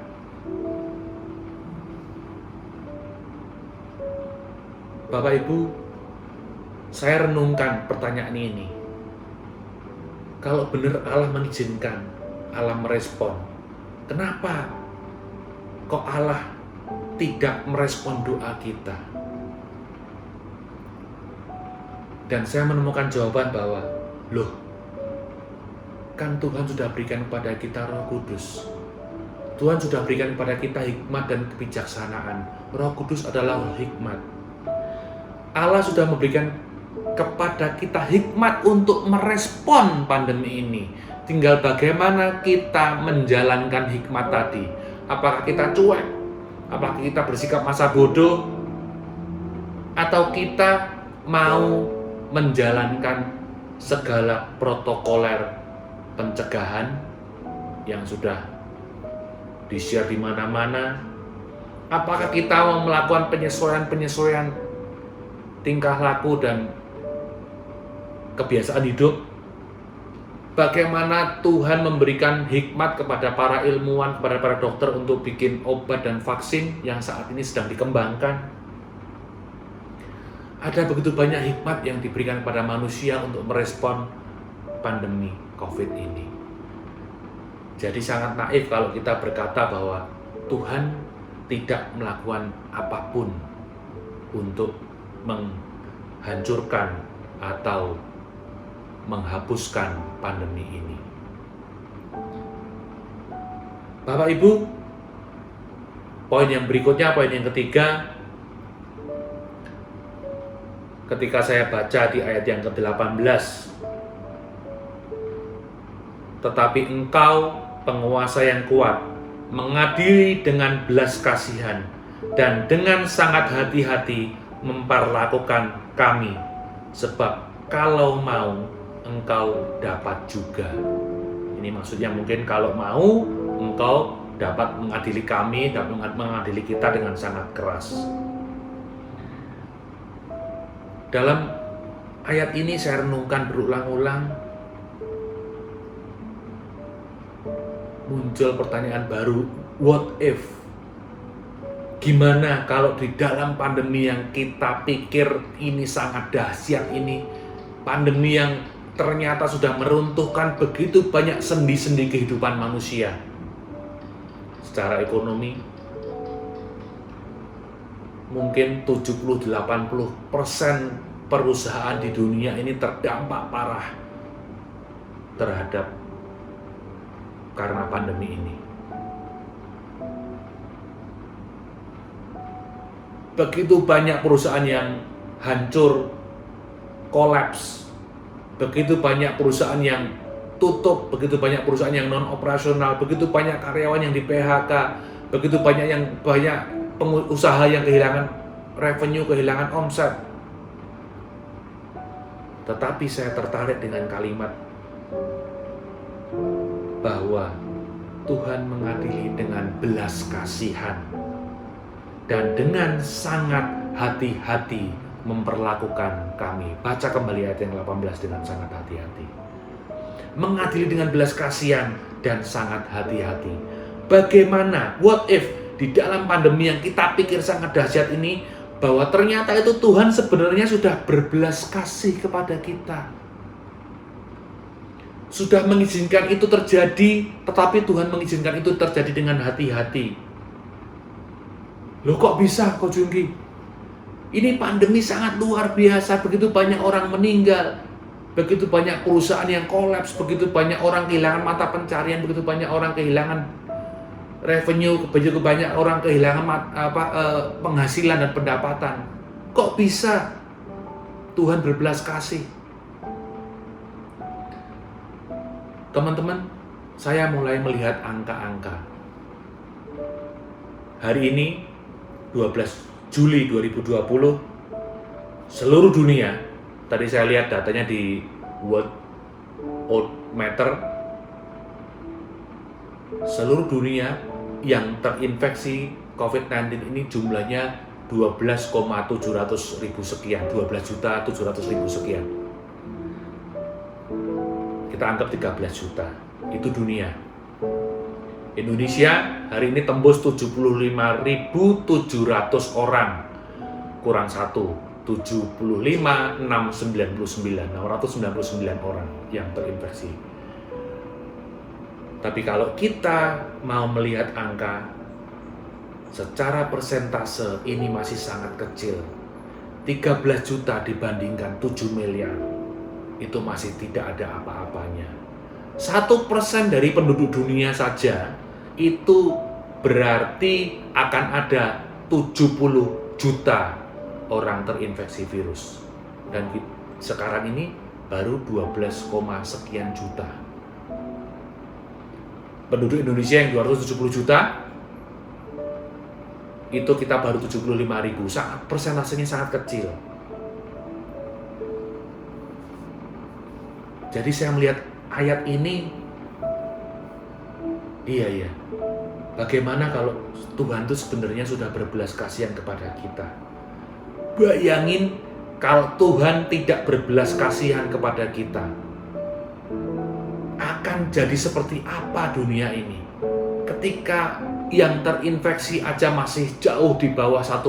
Bapak Ibu, saya renungkan pertanyaan ini. Kalau benar Allah mengizinkan, Allah merespon, kenapa kok Allah tidak merespon doa kita? Dan saya menemukan jawaban bahwa, loh, kan Tuhan sudah berikan kepada kita Roh Kudus. Tuhan sudah berikan kepada kita hikmat dan kebijaksanaan. Roh Kudus adalah roh hikmat. Allah sudah memberikan kepada kita hikmat untuk merespon pandemi ini. Tinggal bagaimana kita menjalankan hikmat tadi. Apakah kita cuek? Apakah kita bersikap masa bodoh? Atau kita mau menjalankan segala protokoler pencegahan yang sudah di-share di mana-mana? Apakah kita mau melakukan penyesuaian tingkah laku dan kebiasaan hidup? Bagaimana Tuhan memberikan hikmat kepada para ilmuwan, kepada para dokter untuk bikin obat dan vaksin yang saat ini sedang dikembangkan? Ada begitu banyak hikmat yang diberikan kepada manusia untuk merespon pandemi COVID ini. Jadi sangat naif kalau kita berkata bahwa Tuhan tidak melakukan apapun untuk menghancurkan atau menghapuskan pandemi ini. Bapak Ibu, poin yang berikutnya, poin yang ketiga, ketika saya baca di ayat yang ke-18, tetapi Engkau penguasa yang kuat, mengadili dengan belas kasihan dan dengan sangat hati-hati memperlakukan kami, sebab kalau mau Engkau dapat juga. Ini maksudnya mungkin kalau mau Engkau dapat mengadili kami, dapat mengadili kita dengan sangat keras. Dalam ayat ini saya renungkan berulang-ulang, muncul pertanyaan baru, what if? Gimana kalau di dalam pandemi yang kita pikir ini sangat dahsyat ini, pandemi yang ternyata sudah meruntuhkan begitu banyak sendi-sendi kehidupan manusia. Secara ekonomi, mungkin 70-80% perusahaan di dunia ini terdampak parah terhadap karena pandemi ini. Begitu banyak perusahaan yang hancur, kolaps. Begitu banyak perusahaan yang tutup, begitu banyak perusahaan yang non operasional, begitu banyak karyawan yang di PHK, begitu banyak pengusaha yang kehilangan revenue, kehilangan omset. Tetapi saya tertarik dengan kalimat bahwa Tuhan mengadili dengan belas kasihan dan dengan sangat hati-hati memperlakukan kami. Baca kembali ayat yang 18 dengan sangat hati-hati. Mengadili dengan belas kasihan dan sangat hati-hati. Bagaimana, what if di dalam pandemi yang kita pikir sangat dahsyat ini, bahwa ternyata itu Tuhan sebenarnya sudah berbelas kasih kepada kita. Sudah mengizinkan itu terjadi, tetapi Tuhan mengizinkan itu terjadi dengan hati-hati. Loh kok bisa, Ko Jungki? Ini pandemi sangat luar biasa, begitu banyak orang meninggal, begitu banyak perusahaan yang kolaps, begitu banyak orang kehilangan mata pencarian, begitu banyak orang kehilangan revenue, begitu banyak orang kehilangan penghasilan dan pendapatan. Kok bisa Tuhan berbelas kasih? Teman-teman, saya mulai melihat angka-angka. Hari ini 12 Juli 2020, seluruh dunia, tadi saya lihat datanya di Worldometer, seluruh dunia yang terinfeksi COVID-19 ini jumlahnya 12,700.000 sekian, 12.700.000 sekian. Kita anggap 13 juta, itu dunia. Indonesia hari ini tembus 75.700 orang, kurang 1, 699 orang yang terinfeksi. Tapi kalau kita mau melihat angka secara persentase, ini masih sangat kecil. 13 juta dibandingkan 7 miliar, itu masih tidak ada apa-apanya. 1% dari penduduk dunia saja itu berarti akan ada 70 juta orang terinfeksi virus. Dan sekarang ini baru 12, sekian juta. Penduduk Indonesia yang 270 juta, itu kita baru 75.000. Persentasenya sangat kecil. Jadi saya melihat ayat ini, iya, bagaimana kalau Tuhan itu sebenarnya sudah berbelas kasihan kepada kita. Bayangin kalau Tuhan tidak berbelas kasihan kepada kita, akan jadi seperti apa dunia ini? Ketika yang terinfeksi aja masih jauh di bawah 1%,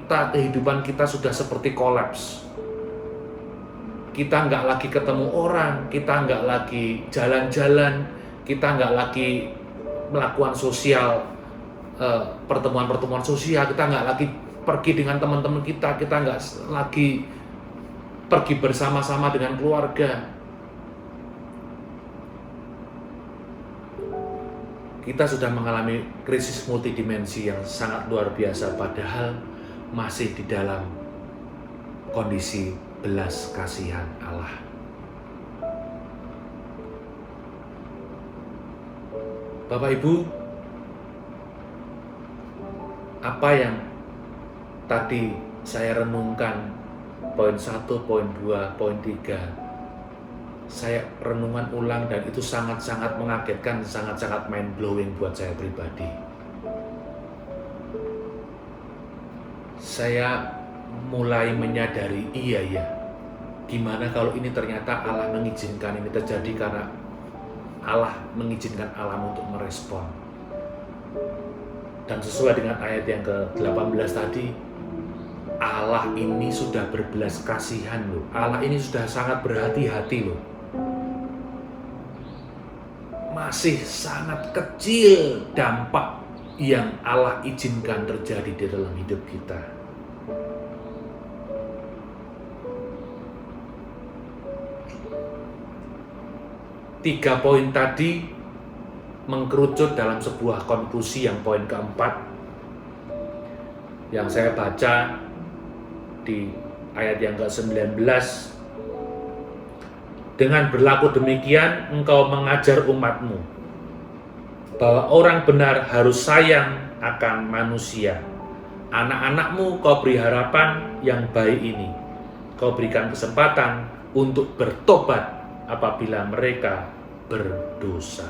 kehidupan kita sudah seperti kolaps. Kita nggak lagi ketemu orang, kita nggak lagi jalan-jalan, kita nggak lagi melakukan sosial, pertemuan-pertemuan sosial, kita nggak lagi pergi dengan teman-teman kita nggak lagi pergi bersama-sama dengan keluarga. Kita sudah mengalami krisis multidimensi yang sangat luar biasa, padahal masih di dalam kondisi belas kasihan Allah. Bapak Ibu, apa yang tadi saya renungkan, poin 1, poin 2, poin 3, saya renungan ulang dan itu sangat-sangat mengagetkan, sangat-sangat mind blowing buat saya pribadi. Saya mulai menyadari, iya ya, gimana kalau ini ternyata Allah mengizinkan ini terjadi karena Allah mengizinkan alam untuk merespon. Dan sesuai dengan ayat yang ke-18 tadi, Allah ini sudah berbelas kasihan loh. Allah ini sudah sangat berhati-hati loh. Masih sangat kecil dampak yang Allah izinkan terjadi di dalam hidup kita. Tiga poin tadi mengkerucut dalam sebuah konklusi yang poin keempat yang saya baca di ayat yang ke-19. Dengan berlaku demikian, engkau mengajar umatmu bahwa orang benar harus sayang akan manusia. Anak-anakmu kau beri harapan yang baik ini. Kau berikan kesempatan untuk bertobat apabila mereka berdosa.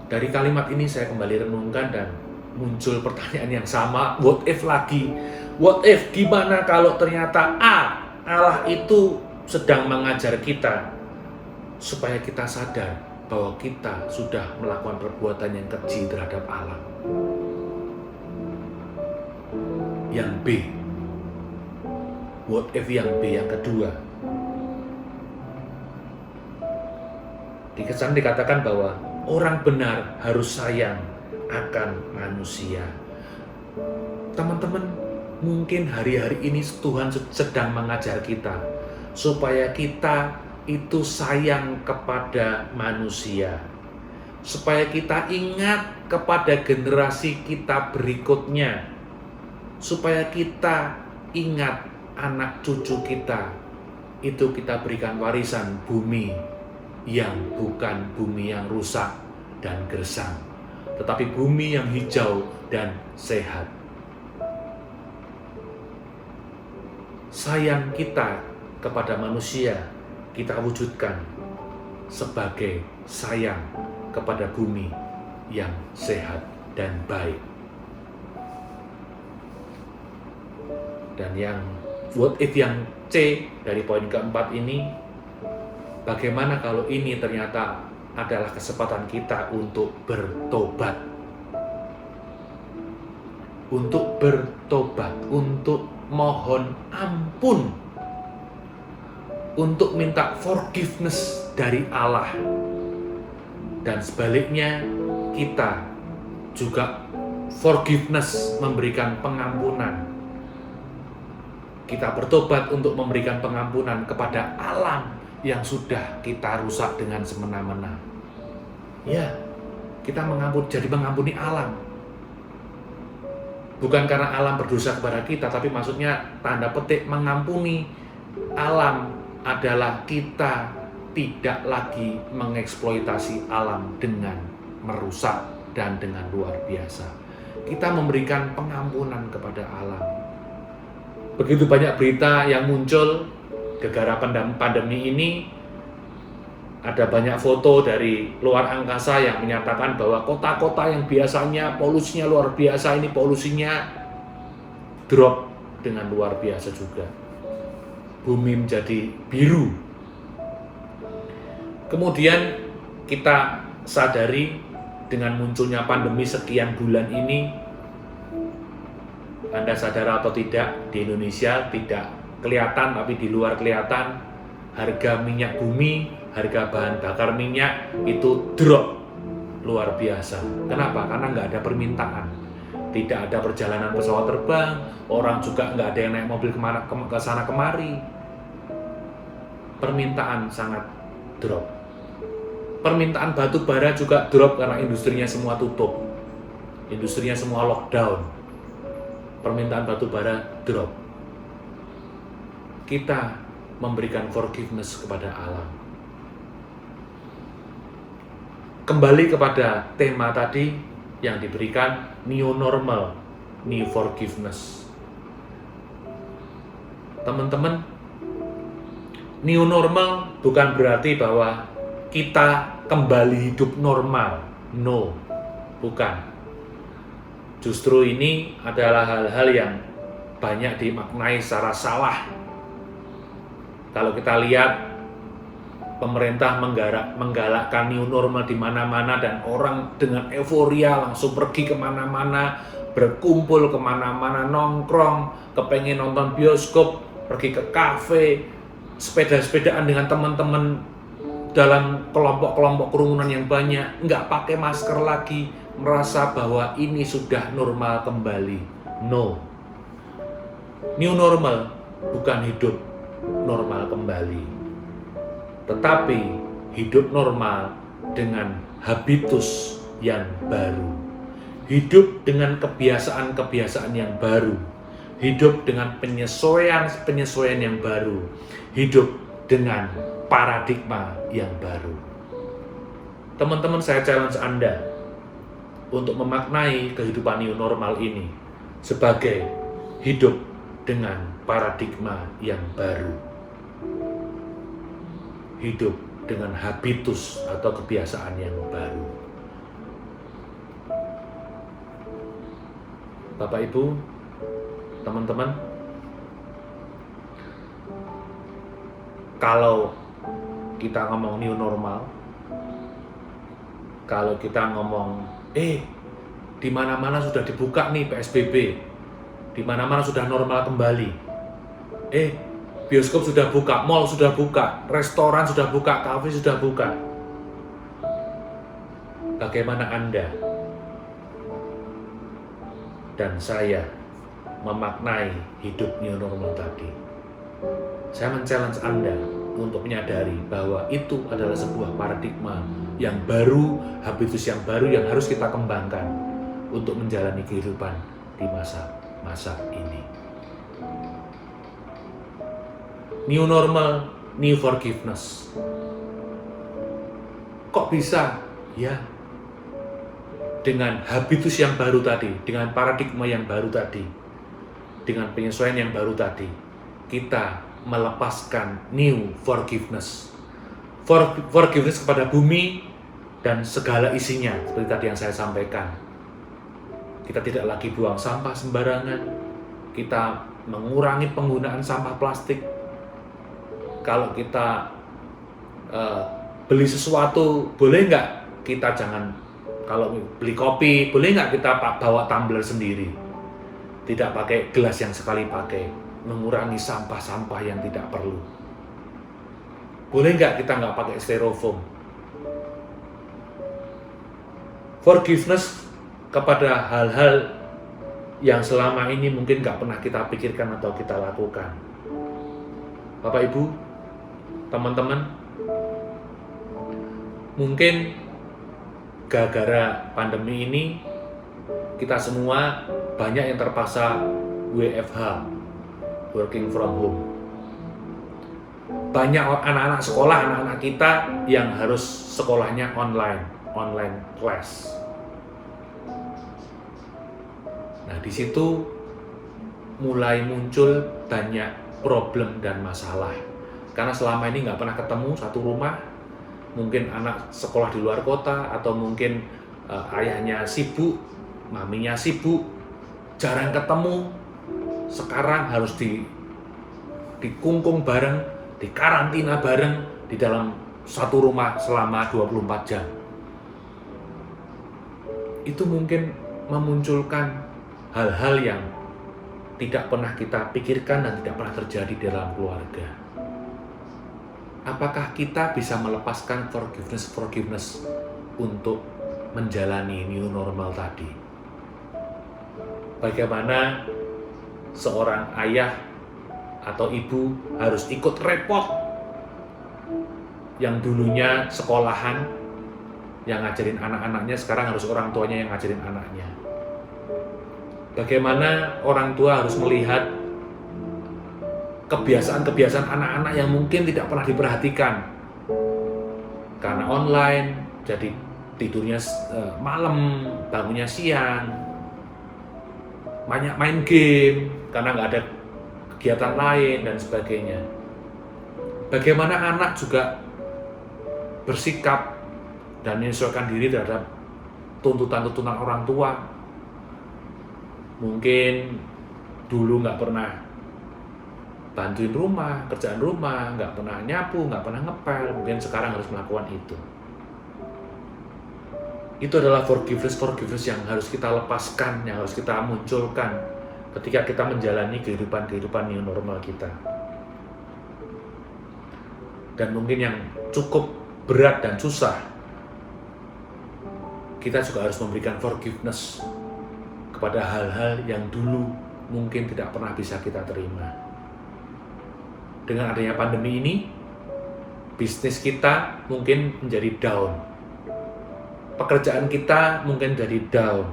Dari kalimat ini saya kembali renungkan dan muncul pertanyaan yang sama, what if lagi? What if gimana kalau ternyata Allah itu sedang mengajar kita supaya kita sadar bahwa kita sudah melakukan perbuatan yang keji terhadap alam. Yang B, what if yang B yang kedua? Di kesan dikatakan bahwa orang benar harus sayang akan manusia. Teman-teman, mungkin hari-hari ini Tuhan sedang mengajar kita supaya kita itu sayang kepada manusia, supaya kita ingat kepada generasi kita berikutnya, supaya kita ingat anak cucu kita, itu kita berikan warisan bumi yang bukan bumi yang rusak dan gersang, tetapi bumi yang hijau dan sehat. Sayang kita kepada manusia kita wujudkan sebagai sayang kepada bumi yang sehat dan baik. Dan yang what if yang C dari poin keempat ini, bagaimana kalau ini ternyata adalah kesempatan kita untuk bertobat. Untuk bertobat, untuk mohon ampun, untuk minta forgiveness dari Allah. Dan sebaliknya kita juga forgiveness, memberikan pengampunan. Kita bertobat untuk memberikan pengampunan kepada alam yang sudah kita rusak dengan semena-mena. Ya, kita mengampuni alam. Bukan karena alam berdosa kepada kita, tapi maksudnya tanda petik mengampuni alam adalah kita tidak lagi mengeksploitasi alam dengan merusak dan dengan luar biasa. Kita memberikan pengampunan kepada alam. Begitu banyak berita yang muncul gara-gara pandemi ini, ada banyak foto dari luar angkasa yang menyatakan bahwa kota-kota yang biasanya polusinya luar biasa, ini polusinya drop dengan luar biasa juga. Bumi menjadi biru. Kemudian kita sadari dengan munculnya pandemi sekian bulan ini, Anda sadar atau tidak, di Indonesia tidak kelihatan tapi di luar kelihatan, harga minyak bumi, harga bahan bakar minyak itu drop luar biasa. Kenapa? Karena nggak ada permintaan, tidak ada perjalanan pesawat terbang, orang juga nggak ada yang naik mobil ke sana kemari. Permintaan sangat drop. Permintaan batu bara juga drop karena industrinya semua tutup, industrinya semua lockdown. Permintaan batu bara drop. Kita memberikan forgiveness kepada alam. kembali kepada tema tadi yang diberikan, new normal, new forgiveness. Teman-teman, new normal bukan berarti bahwa kita kembali hidup normal. No, bukan. Justru ini adalah hal-hal yang banyak dimaknai secara salah. Kalau kita lihat pemerintah menggalakkan new normal di mana-mana dan orang dengan euforia langsung pergi kemana-mana, berkumpul kemana-mana, nongkrong, kepengen nonton bioskop, pergi ke kafe, sepeda-sepedaan dengan teman-teman dalam kelompok-kelompok kerumunan yang banyak, nggak pakai masker lagi, merasa bahwa ini sudah normal kembali. No. New normal bukan hidup normal kembali, tetapi hidup normal dengan habitus yang baru. Hidup dengan kebiasaan-kebiasaan yang baru. Hidup dengan penyesuaian yang baru. Hidup dengan paradigma yang baru. Teman-teman, saya challenge Anda untuk memaknai kehidupan new normal ini sebagai hidup dengan paradigma yang baru. Hidup dengan habitus atau kebiasaan yang baru. Bapak Ibu, teman-teman, kalau kita ngomong new normal, kalau kita ngomong di mana-mana sudah dibuka nih PSBB, di mana-mana sudah normal kembali, bioskop sudah buka, mall sudah buka, restoran sudah buka, kafe sudah buka. Bagaimana Anda dan saya memaknai hidup new normal tadi? Saya men-challenge Anda untuk menyadari bahwa itu adalah sebuah paradigma yang baru, habitus yang baru yang harus kita kembangkan untuk menjalani kehidupan di masa ini. New normal, new forgiveness. Kok bisa? Ya, dengan habitus yang baru tadi, dengan paradigma yang baru tadi, dengan penyesuaian yang baru tadi, kita melepaskan new forgiveness. Forgiveness kepada bumi dan segala isinya, seperti tadi yang saya sampaikan. Kita tidak lagi buang sampah sembarangan, kita mengurangi penggunaan sampah plastik. Kalau kita beli sesuatu, boleh nggak kita jangan, kalau beli kopi, boleh nggak kita bawa tumbler sendiri? Tidak pakai gelas yang sekali pakai, mengurangi sampah-sampah yang tidak perlu. Boleh nggak kita nggak pakai styrofoam? Forgiveness kepada hal-hal yang selama ini mungkin nggak pernah kita pikirkan atau kita lakukan. Bapak Ibu, teman-teman, mungkin gara-gara pandemi ini kita semua banyak yang terpaksa WFH, working from home. Banyak anak-anak sekolah, anak-anak kita yang harus sekolahnya online class. Nah, di situ mulai muncul banyak problem dan masalah. Karena selama ini nggak pernah ketemu satu rumah, mungkin anak sekolah di luar kota, atau mungkin ayahnya sibuk, maminya sibuk, jarang ketemu. Sekarang harus dikungkung bareng, dikarantina bareng di dalam satu rumah selama 24 jam. Itu mungkin memunculkan hal-hal yang tidak pernah kita pikirkan dan tidak pernah terjadi di dalam keluarga. Apakah kita bisa melepaskan forgiveness untuk menjalani new normal tadi? Bagaimana seorang ayah atau ibu harus ikut repot yang dulunya sekolahan yang ngajarin anak-anaknya, sekarang harus orang tuanya yang ngajarin anaknya. Bagaimana orang tua harus melihat kebiasaan-kebiasaan anak-anak yang mungkin tidak pernah diperhatikan karena online, jadi tidurnya malam, bangunnya siang, banyak main game karena nggak ada kegiatan lain dan sebagainya. Bagaimana anak juga bersikap dan menyesuaikan diri terhadap tuntutan-tuntutan orang tua. Mungkin dulu nggak pernah bantuin rumah, kerjaan rumah, nggak pernah nyapu, nggak pernah ngepel, mungkin sekarang harus melakukan itu. Itu adalah forgiveness yang harus kita lepaskan, yang harus kita munculkan ketika kita menjalani kehidupan new normal kita. Dan mungkin yang cukup berat dan susah, kita juga harus memberikan forgiveness kepada hal-hal yang dulu mungkin tidak pernah bisa kita terima. Dengan adanya pandemi ini, bisnis kita mungkin menjadi down. Pekerjaan kita mungkin jadi down.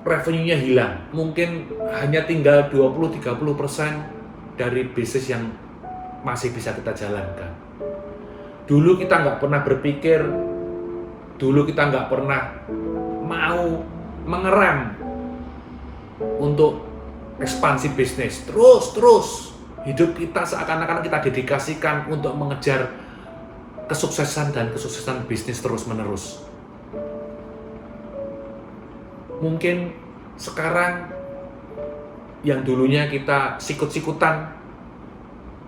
Revenue-nya hilang. Mungkin hanya tinggal 20-30% dari bisnis yang masih bisa kita jalankan. Dulu kita nggak pernah berpikir, dulu kita nggak pernah mau mengerem untuk ekspansi bisnis. Terus hidup kita seakan-akan kita dedikasikan untuk mengejar kesuksesan dan kesuksesan bisnis terus-menerus. Mungkin sekarang yang dulunya kita sikut-sikutan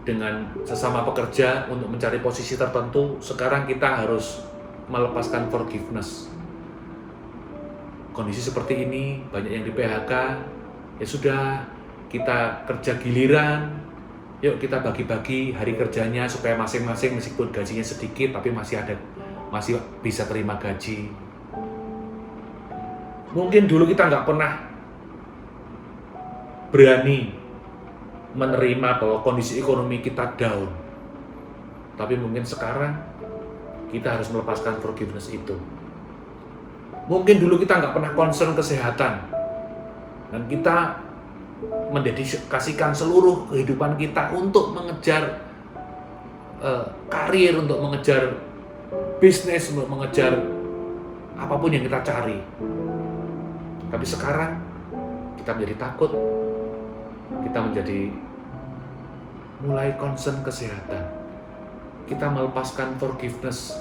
dengan sesama pekerja untuk mencari posisi tertentu, sekarang kita harus melepaskan forgiveness. Kondisi seperti ini, banyak yang di PHK, ya sudah, kita kerja giliran, yuk kita bagi-bagi hari kerjanya supaya masing-masing meskipun gajinya sedikit tapi masih bisa terima gaji. Mungkin dulu kita nggak pernah berani menerima bahwa kondisi ekonomi kita down. Tapi mungkin sekarang kita harus melepaskan forgiveness itu. Mungkin dulu kita nggak pernah concern kesehatan. Dan kita mendedikasikan seluruh kehidupan kita untuk mengejar karir, untuk mengejar bisnis, untuk mengejar apapun yang kita cari. Tapi sekarang kita menjadi takut, kita menjadi mulai concern kesehatan. Kita melepaskan forgiveness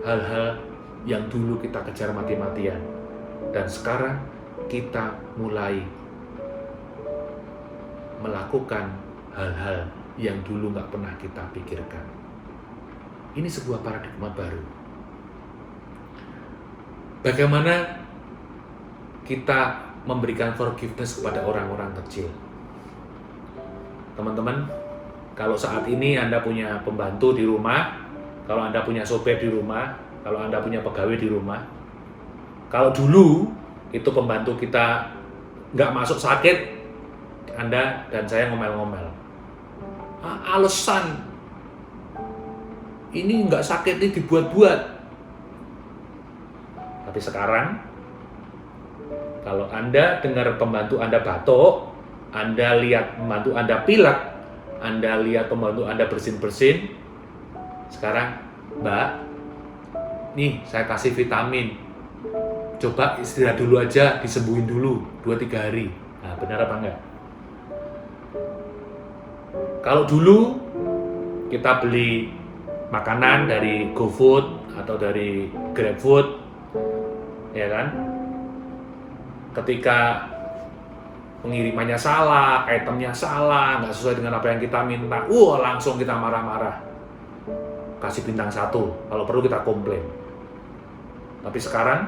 hal-hal yang dulu kita kejar mati-matian. Dan sekarang kita mulai melakukan hal-hal yang dulu nggak pernah kita pikirkan. Ini sebuah paradigma baru. Bagaimana kita memberikan forgiveness kepada orang-orang kecil? Teman-teman, kalau saat ini Anda punya pembantu di rumah, kalau Anda punya sopir di rumah, kalau Anda punya pegawai di rumah, kalau dulu itu pembantu kita nggak masuk sakit, Anda dan saya ngomel-ngomel. Alasan ini nggak sakit ini dibuat-buat. Tapi sekarang, kalau Anda dengar pembantu Anda batuk, Anda lihat pembantu Anda pilek, Anda lihat pembantu Anda bersin-bersin, sekarang, Mbak, nih saya kasih vitamin, coba istirahat dulu aja, disembuhin dulu 2-3 hari. Nah, benar apa enggak? Kalau dulu kita beli makanan dari GoFood atau dari GrabFood, ya kan? Ketika pengirimannya salah, itemnya salah, nggak sesuai dengan apa yang kita minta, langsung kita marah-marah. Kasih bintang 1, kalau perlu kita komplain. Tapi sekarang,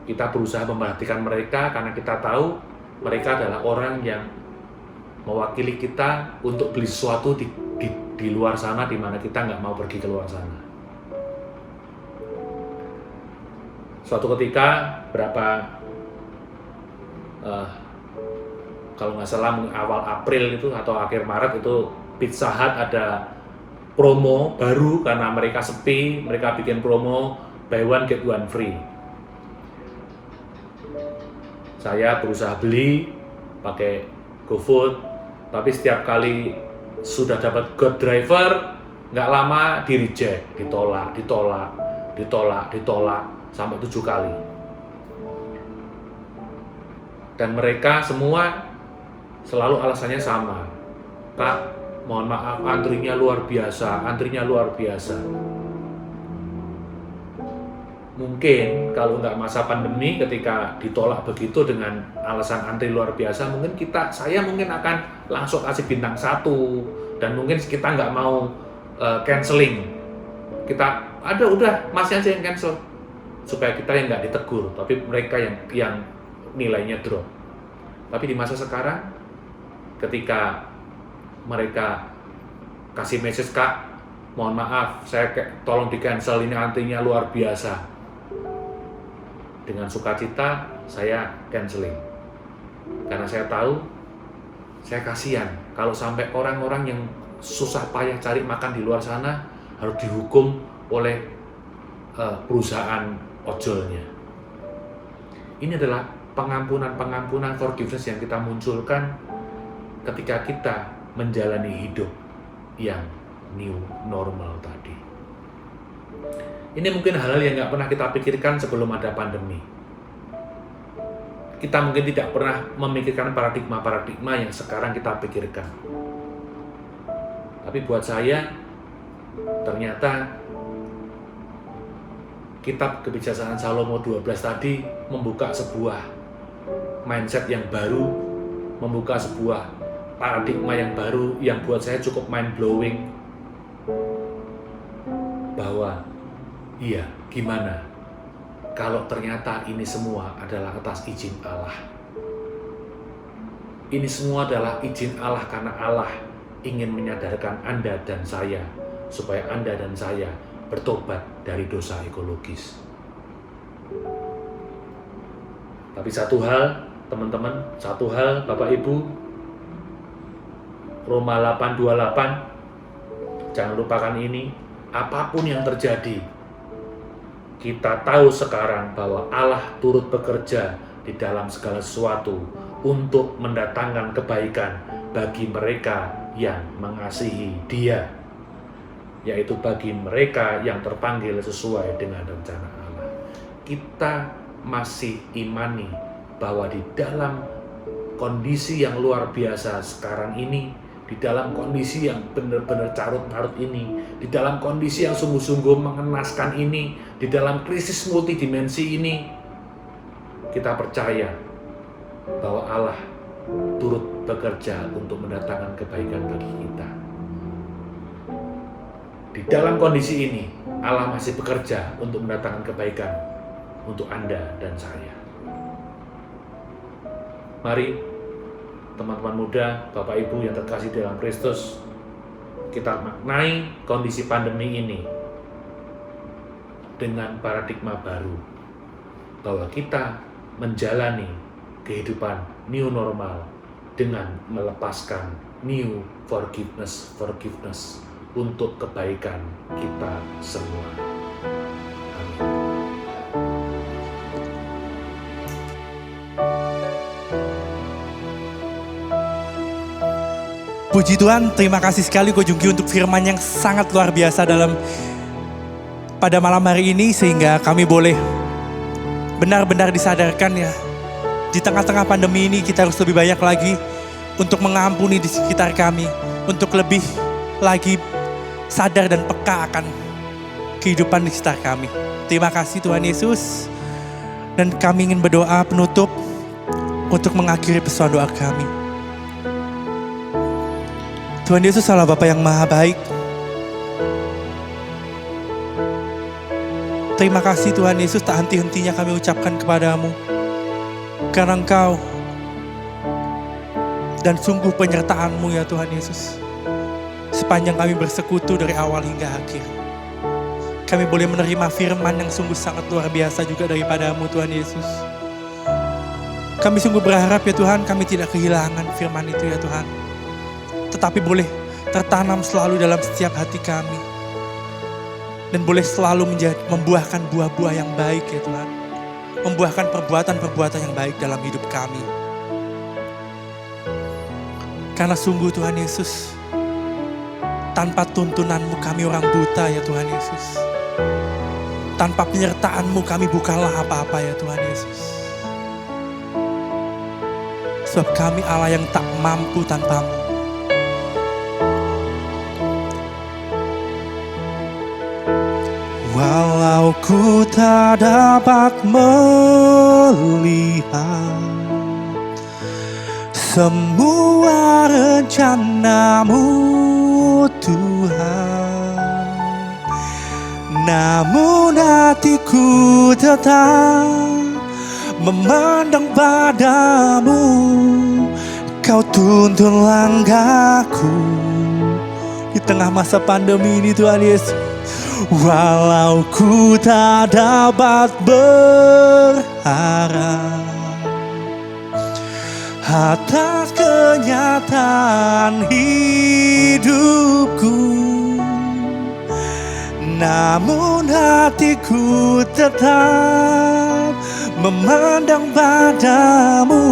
kita berusaha memperhatikan mereka karena kita tahu mereka adalah orang yang mewakili kita untuk beli sesuatu di luar sana, di mana kita nggak mau pergi ke luar sana. Suatu ketika, kalau nggak salah awal April itu atau akhir Maret itu, Pizza Hut ada promo baru karena mereka sepi, mereka bikin promo buy one get one free. Saya berusaha beli pakai GoFood, tapi setiap kali sudah dapat God driver, Nggak lama di reject, ditolak sampai 7 kali. Dan mereka semua selalu alasannya sama. Pak, mohon maaf, antrinya luar biasa. Mungkin kalau nggak masa pandemi, ketika ditolak begitu dengan alasan antri luar biasa, mungkin saya mungkin akan langsung kasih bintang 1, dan mungkin kita nggak mau canceling. Kita udah masih aja yang cancel supaya kita yang nggak ditegur, tapi mereka yang nilainya drop. Tapi di masa sekarang, ketika mereka kasih message, Kak, mohon maaf, saya tolong di cancel, ini antrinya luar biasa. Dengan sukacita saya canceling, karena saya tahu, saya kasihan kalau sampai orang-orang yang susah payah cari makan di luar sana harus dihukum oleh perusahaan ojolnya. Ini adalah pengampunan forgiveness yang kita munculkan ketika kita menjalani hidup yang new normal tadi. Ini mungkin hal-hal yang nggak pernah kita pikirkan sebelum ada pandemi. Kita mungkin tidak pernah memikirkan paradigma-paradigma yang sekarang kita pikirkan. Tapi buat saya, ternyata kitab Kebijaksanaan Salomo 12 tadi membuka sebuah mindset yang baru, membuka sebuah paradigma yang baru yang buat saya cukup mind-blowing. Bahwa, iya, gimana kalau ternyata ini semua adalah atas izin Allah. Ini semua adalah izin Allah karena Allah ingin menyadarkan Anda dan saya, supaya Anda dan saya bertobat dari dosa ekologis. Tapi satu hal, teman-teman, satu hal, Bapak Ibu, Roma 8:28, jangan lupakan ini, apapun yang terjadi, kita tahu sekarang bahwa Allah turut bekerja di dalam segala sesuatu untuk mendatangkan kebaikan bagi mereka yang mengasihi Dia, yaitu bagi mereka yang terpanggil sesuai dengan rencana Allah. Kita masih imani bahwa di dalam kondisi yang luar biasa sekarang ini, di dalam kondisi yang benar-benar carut-marut ini, di dalam kondisi yang sungguh-sungguh mengenaskan ini, di dalam krisis multidimensi ini, kita percaya bahwa Allah turut bekerja untuk mendatangkan kebaikan bagi kita. Di dalam kondisi ini, Allah masih bekerja untuk mendatangkan kebaikan untuk Anda dan saya. Mari, teman-teman muda, Bapak Ibu yang terkasih dalam Kristus, kita maknai kondisi pandemi ini dengan paradigma baru, bahwa kita menjalani kehidupan new normal dengan melepaskan new forgiveness untuk kebaikan kita semua. Amin. Puji Tuhan, terima kasih sekali Ko Jungki untuk firman yang sangat luar biasa pada malam hari ini, sehingga kami boleh benar-benar disadarkan ya, di tengah-tengah pandemi ini kita harus lebih banyak lagi untuk mengampuni di sekitar kami, untuk lebih lagi sadar dan peka akan kehidupan di sekitar kami. Terima kasih Tuhan Yesus, dan kami ingin berdoa penutup untuk mengakhiri pesan doa kami. Tuhan Yesus Allah Bapa yang Maha Baik, terima kasih Tuhan Yesus, tak henti-hentinya kami ucapkan kepadamu, karena Engkau dan sungguh penyertaan-Mu ya Tuhan Yesus. Sepanjang kami bersekutu dari awal hingga akhir, kami boleh menerima firman yang sungguh sangat luar biasa juga daripada-Mu Tuhan Yesus. Kami sungguh berharap ya Tuhan, kami tidak kehilangan firman itu ya Tuhan, tetapi boleh tertanam selalu dalam setiap hati kami, dan boleh selalu membuahkan buah-buah yang baik ya Tuhan, membuahkan perbuatan-perbuatan yang baik dalam hidup kami. Karena sungguh Tuhan Yesus, Tanpa tuntunanmu kami orang buta ya Tuhan Yesus. Tanpa penyertaanmu kami bukanlah apa-apa ya Tuhan Yesus. Sebab kami Allah yang tak mampu tanpamu. Walau ku tak dapat melihat semua rencanamu Tuhan, namun hatiku tetap memandang padamu. Kau tuntun langkahku di tengah masa pandemi ini Tuhan Yesus. Walau ku tak dapat berharap atas kenyataan hidupku, namun hatiku tetap memandang padamu.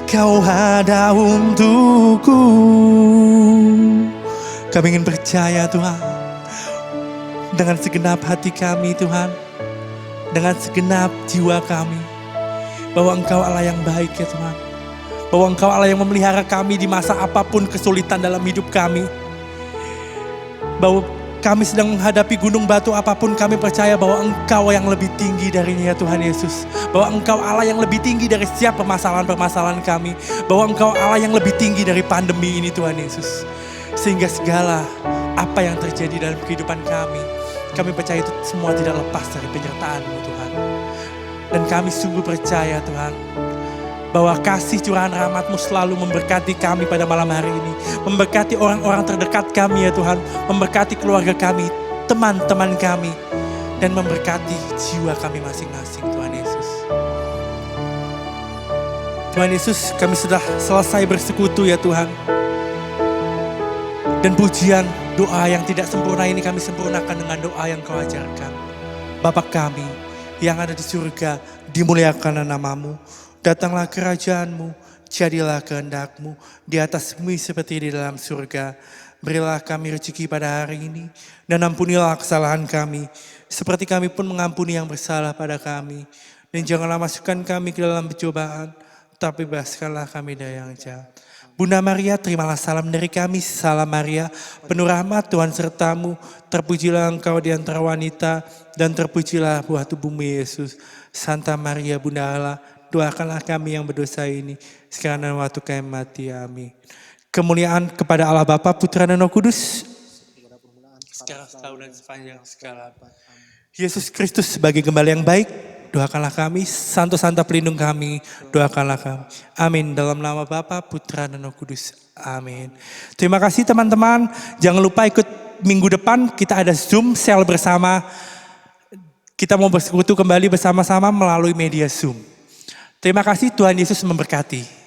Kau ada untukku. Kami ingin percaya Tuhan, dengan segenap hati kami Tuhan, dengan segenap jiwa kami, bahwa Engkau Allah yang baik ya Tuhan. Bahwa Engkau Allah yang memelihara kami di masa apapun kesulitan dalam hidup kami. Bahwa kami sedang menghadapi gunung batu apapun, kami percaya bahwa Engkau yang lebih tinggi darinya ya Tuhan Yesus. Bahwa Engkau Allah yang lebih tinggi dari setiap permasalahan-permasalahan kami. Bahwa Engkau Allah yang lebih tinggi dari pandemi ini Tuhan Yesus. Sehingga segala apa yang terjadi dalam kehidupan kami percaya itu semua tidak lepas dari penyertaan-Mu Tuhan. Dan kami sungguh percaya Tuhan, bahwa kasih curahan rahmat-Mu selalu memberkati kami pada malam hari ini. Memberkati orang-orang terdekat kami ya Tuhan. Memberkati keluarga kami, teman-teman kami. Dan memberkati jiwa kami masing-masing Tuhan Yesus. Tuhan Yesus, kami sudah selesai bersekutu ya Tuhan. Dan pujian doa yang tidak sempurna ini kami sempurnakan dengan doa yang Kau ajarkan. Bapa kami yang ada di surga, dimuliakanlah nama-Mu. Datanglah kerajaan-Mu, jadilah kehendak-Mu di atas bumi seperti di dalam surga. Berilah kami rezeki pada hari ini, dan ampunilah kesalahan kami, seperti kami pun mengampuni yang bersalah pada kami. Dan janganlah masukkan kami ke dalam pencobaan, tapi bebaskanlah kami dari yang jahat. Bunda Maria, terimalah salam dari kami. Salam Maria, penuh rahmat, Tuhan sertamu. Terpujilah engkau di antara wanita, dan terpujilah buah tubuhmu Yesus. Santa Maria, Bunda Allah, doakanlah kami yang berdosa ini, sekarang dan waktu kami mati. Amin. Kemuliaan kepada Allah Bapa, Putra dan Roh Kudus, sekarang, selalu, dan sepanjang segala. Yesus Kristus sebagai gembala yang baik, doakanlah kami. Santo Santa pelindung kami, doakanlah kami. Amin. Dalam nama Bapa, Putra dan Roh Kudus. Amin. Terima kasih teman-teman. Jangan lupa ikut minggu depan, kita ada Zoom sel bersama. Kita mau bersekutu kembali bersama-sama melalui media Zoom. Terima kasih, Tuhan Yesus memberkati.